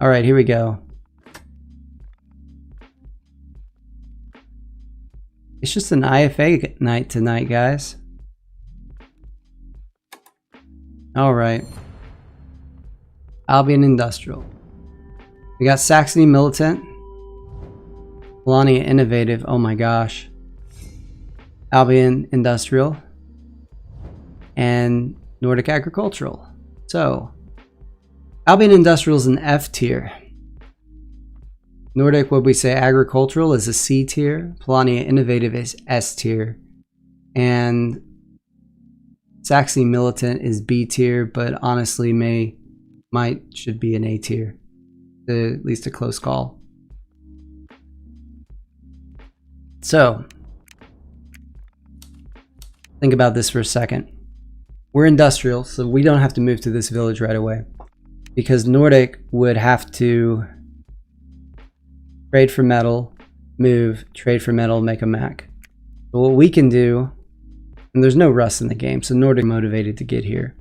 Alright, here we go. It's just an IFA night tonight, guys. Alright. Albion Industrial. We got Saxony Militant. Polania Innovative, oh my gosh. Albion Industrial. And Nordic Agricultural. So, Albion Industrial is an F tier. Nordic, what we say, Agricultural is a C tier. Polania Innovative is S tier. And Saxony Militant is B tier, but honestly should be an A tier. At least a close call. So, think about this for a second. We're industrial, so we don't have to move to this village right away. Because Nordic would have to trade for metal, move, trade for metal, make a Mac. But what we can do, and there's no rust in the game, so Nordic motivated to get here.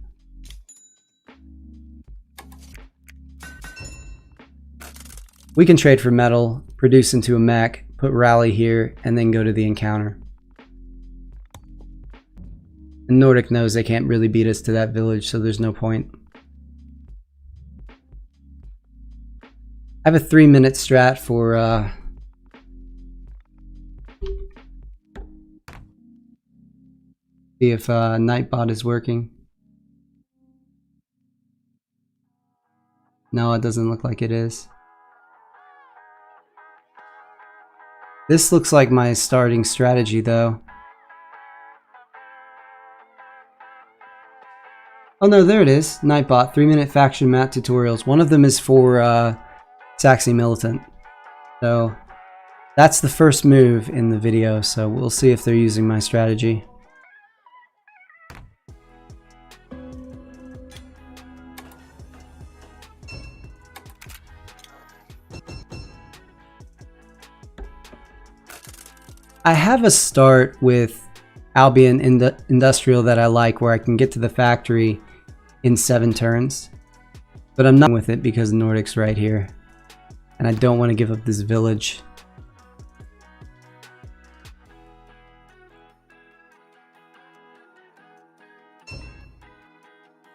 We can trade for metal, produce into a mech, put rally here, and then go to the encounter. And Nordic knows they can't really beat us to that village, so there's no point. I have a 3-minute strat for see if Nightbot is working. No, it doesn't look like it is. This looks like my starting strategy, though. Oh no, there it is. Nightbot, 3-minute faction map tutorials. One of them is for Saxony Militant. So that's the first move in the video, so we'll see if they're using my strategy. I have a start with Albion Industrial that I like, where I can get to the factory in 7 turns, but I'm not with it because Nordic's right here, and I don't want to give up this village.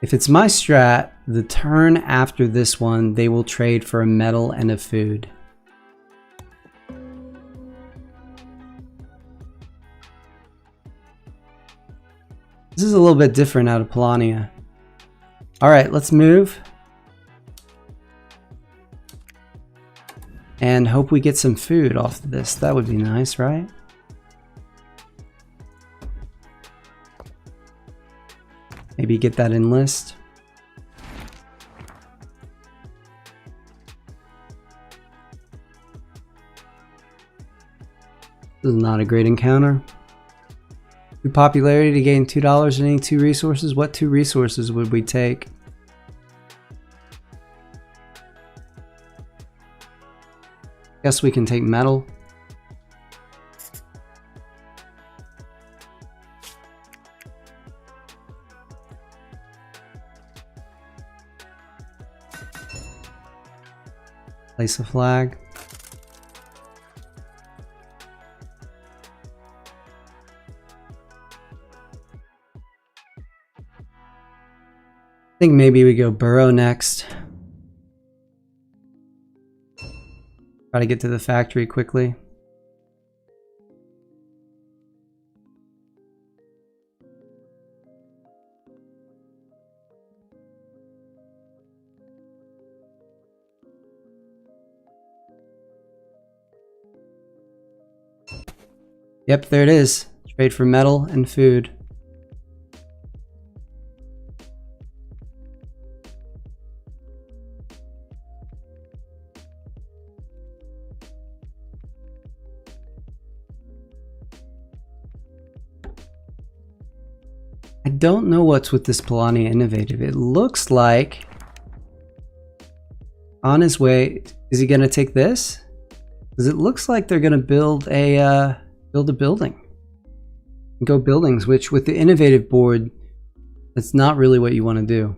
If it's my strat, the turn after this one, they will trade for a metal and a food. This is a little bit different out of Polania. Alright, let's move. And hope we get some food off of this. That would be nice, right? Maybe get that enlist. This is not a great encounter. Popularity to gain $2 in any 2 resources. What 2 resources would we take? Guess we can take metal. Place a flag. I think maybe we go burrow next. Try to get to the factory quickly. Yep, there it is. Trade for metal and food. I don't know what's with this Polania Innovative. It looks like on his way, is he gonna take this? Because it looks like they're gonna build a building. Go buildings, which with the Innovative board, that's not really what you want to do.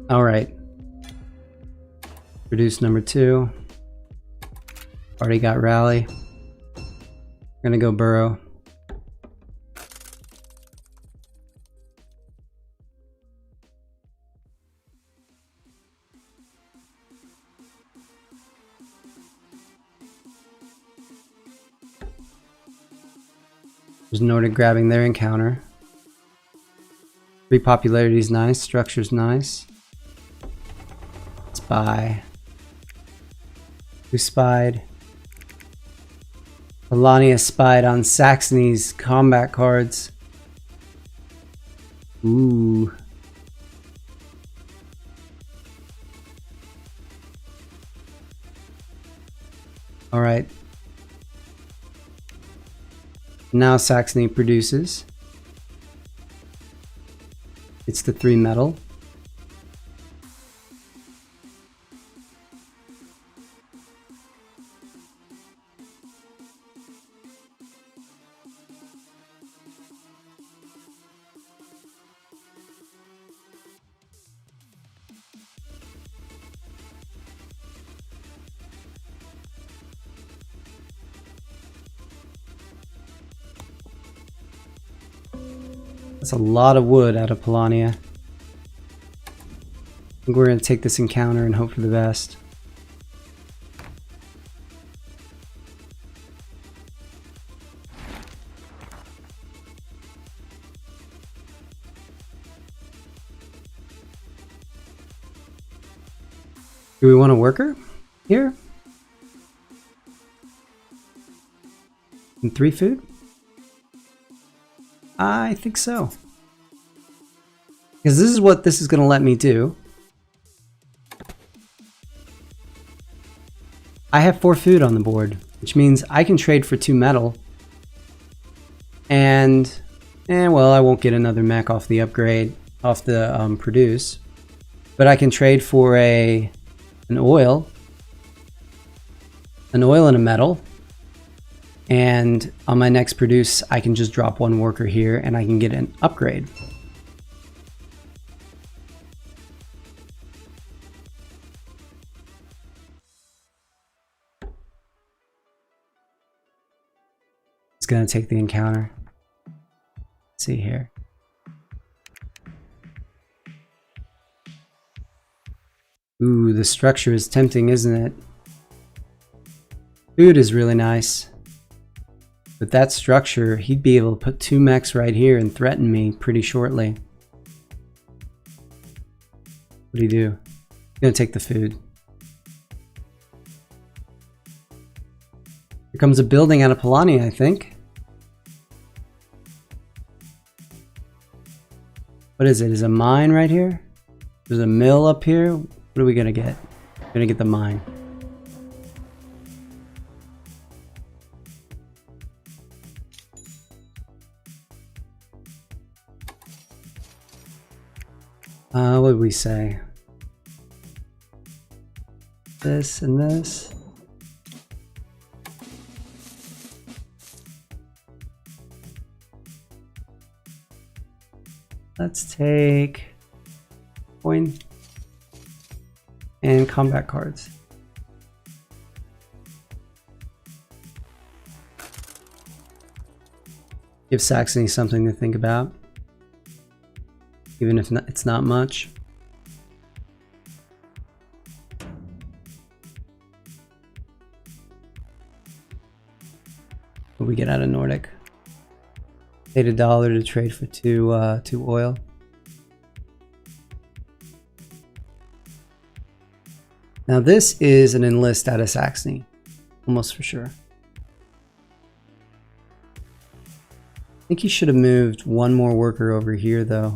All right. Produce number 2. Already got rally. Gonna go burrow. There's Nordic grabbing their encounter. 3 popularity is nice. Structure's nice. Spy. Who spied? Polania spied on Saxony's combat cards. Ooh. Alright. Now Saxony produces. It's the 3 metal. That's a lot of wood out of Polania. I think we're going to take this encounter and hope for the best. Do we want a worker here? And 3 food? I think so. Because this is what this is going to let me do. I have 4 food on the board, which means I can trade for 2 metal. And, well, I won't get another mech off the upgrade, off the produce. But I can trade for an oil and a metal. And on my next produce, I can just drop 1 worker here and I can get an upgrade. going to take the encounter. Let's see here. Ooh, the structure is tempting, isn't it? Food is really nice. With that structure, he'd be able to put 2 mechs right here and threaten me pretty shortly. What do you do? He's gonna take the food. Here comes a building out of Polani, I think. What is it? Is a mine right here? There's a mill up here. What are we gonna get? We're gonna get the mine. What did we say? This and this. Let's take coin and combat cards. Give Saxony something to think about, even if it's not much. What do we get out of Nordic? Paid $1 to trade for two oil. Now this is an enlist out of Saxony, almost for sure. I think he should have moved one more worker over here though.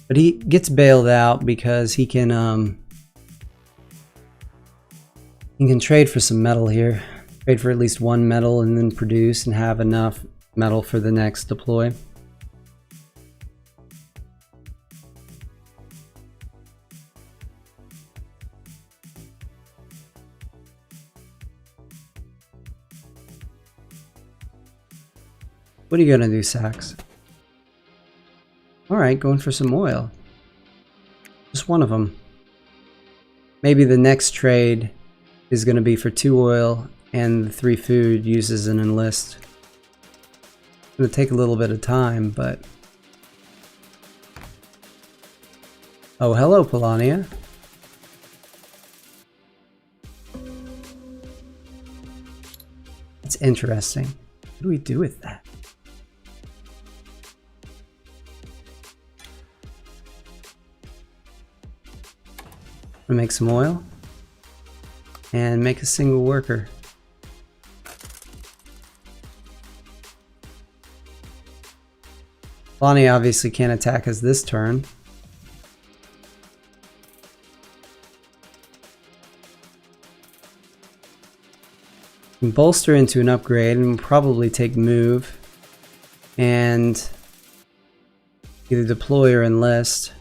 But he gets bailed out because he can trade for some metal here. Trade for at least 1 metal and then produce and have enough metal for the next deploy. What are you gonna do, Sax? Alright, going for some oil. Just one of them. Maybe the next trade is gonna be for 2 oil and the 3 food uses an enlist. It's gonna take a little bit of time, but... Oh, hello, Polania. That's interesting. What do we do with that? I'm gonna make some oil and make a single worker. Lonnie obviously can't attack us this turn. Can bolster into an upgrade and probably take move and either deploy or enlist.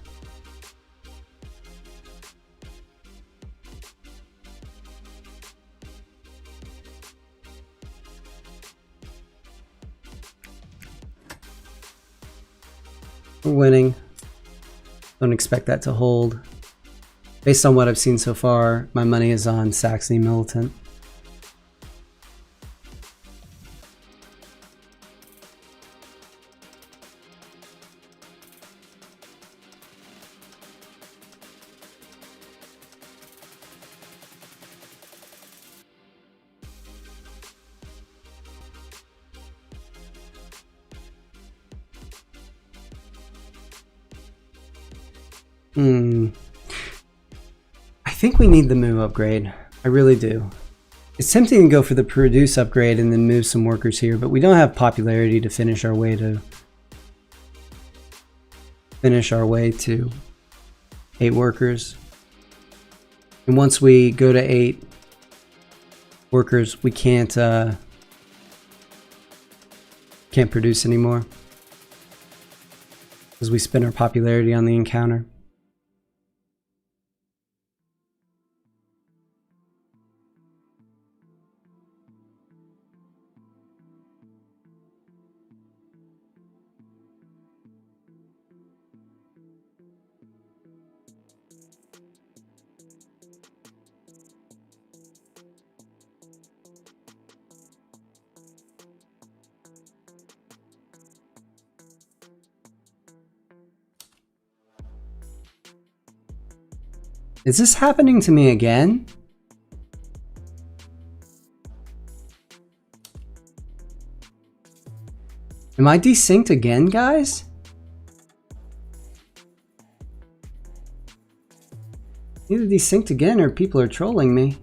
We're winning. Don't expect that to hold. Based on what I've seen so far, my money is on Saxony Militant. I think we need the move upgrade. I really do. It's tempting to go for the produce upgrade and then move some workers here, but we don't have popularity to finish our way to 8 workers. And once we go to 8 workers, we can't produce anymore because we spend our popularity on the encounter. Is this happening to me again? Am I desynced again, guys? Either desynced again or people are trolling me.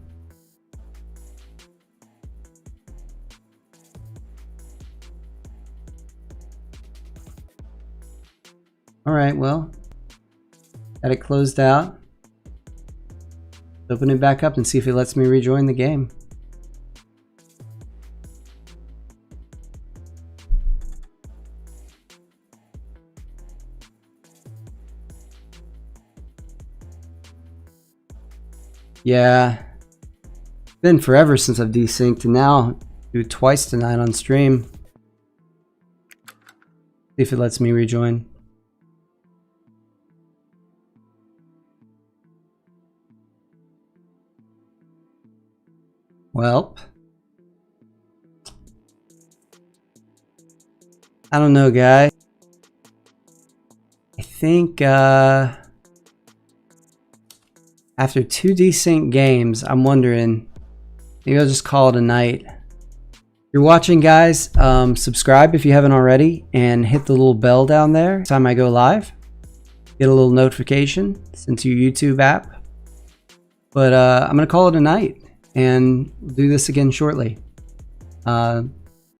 Alright, well, got it closed out. Open it back up and see if it lets me rejoin the game. Yeah, it's been forever since I've desynced, and now do it twice tonight on stream. See if it lets me rejoin. Well, I don't know, guy. I think after 2 desync games, I'm wondering, maybe I'll just call it a night. If you're watching, guys, subscribe if you haven't already, and hit the little bell down there. Next time I go live, get a little notification sent to your YouTube app. But I'm gonna call it a night, and we'll do this again shortly.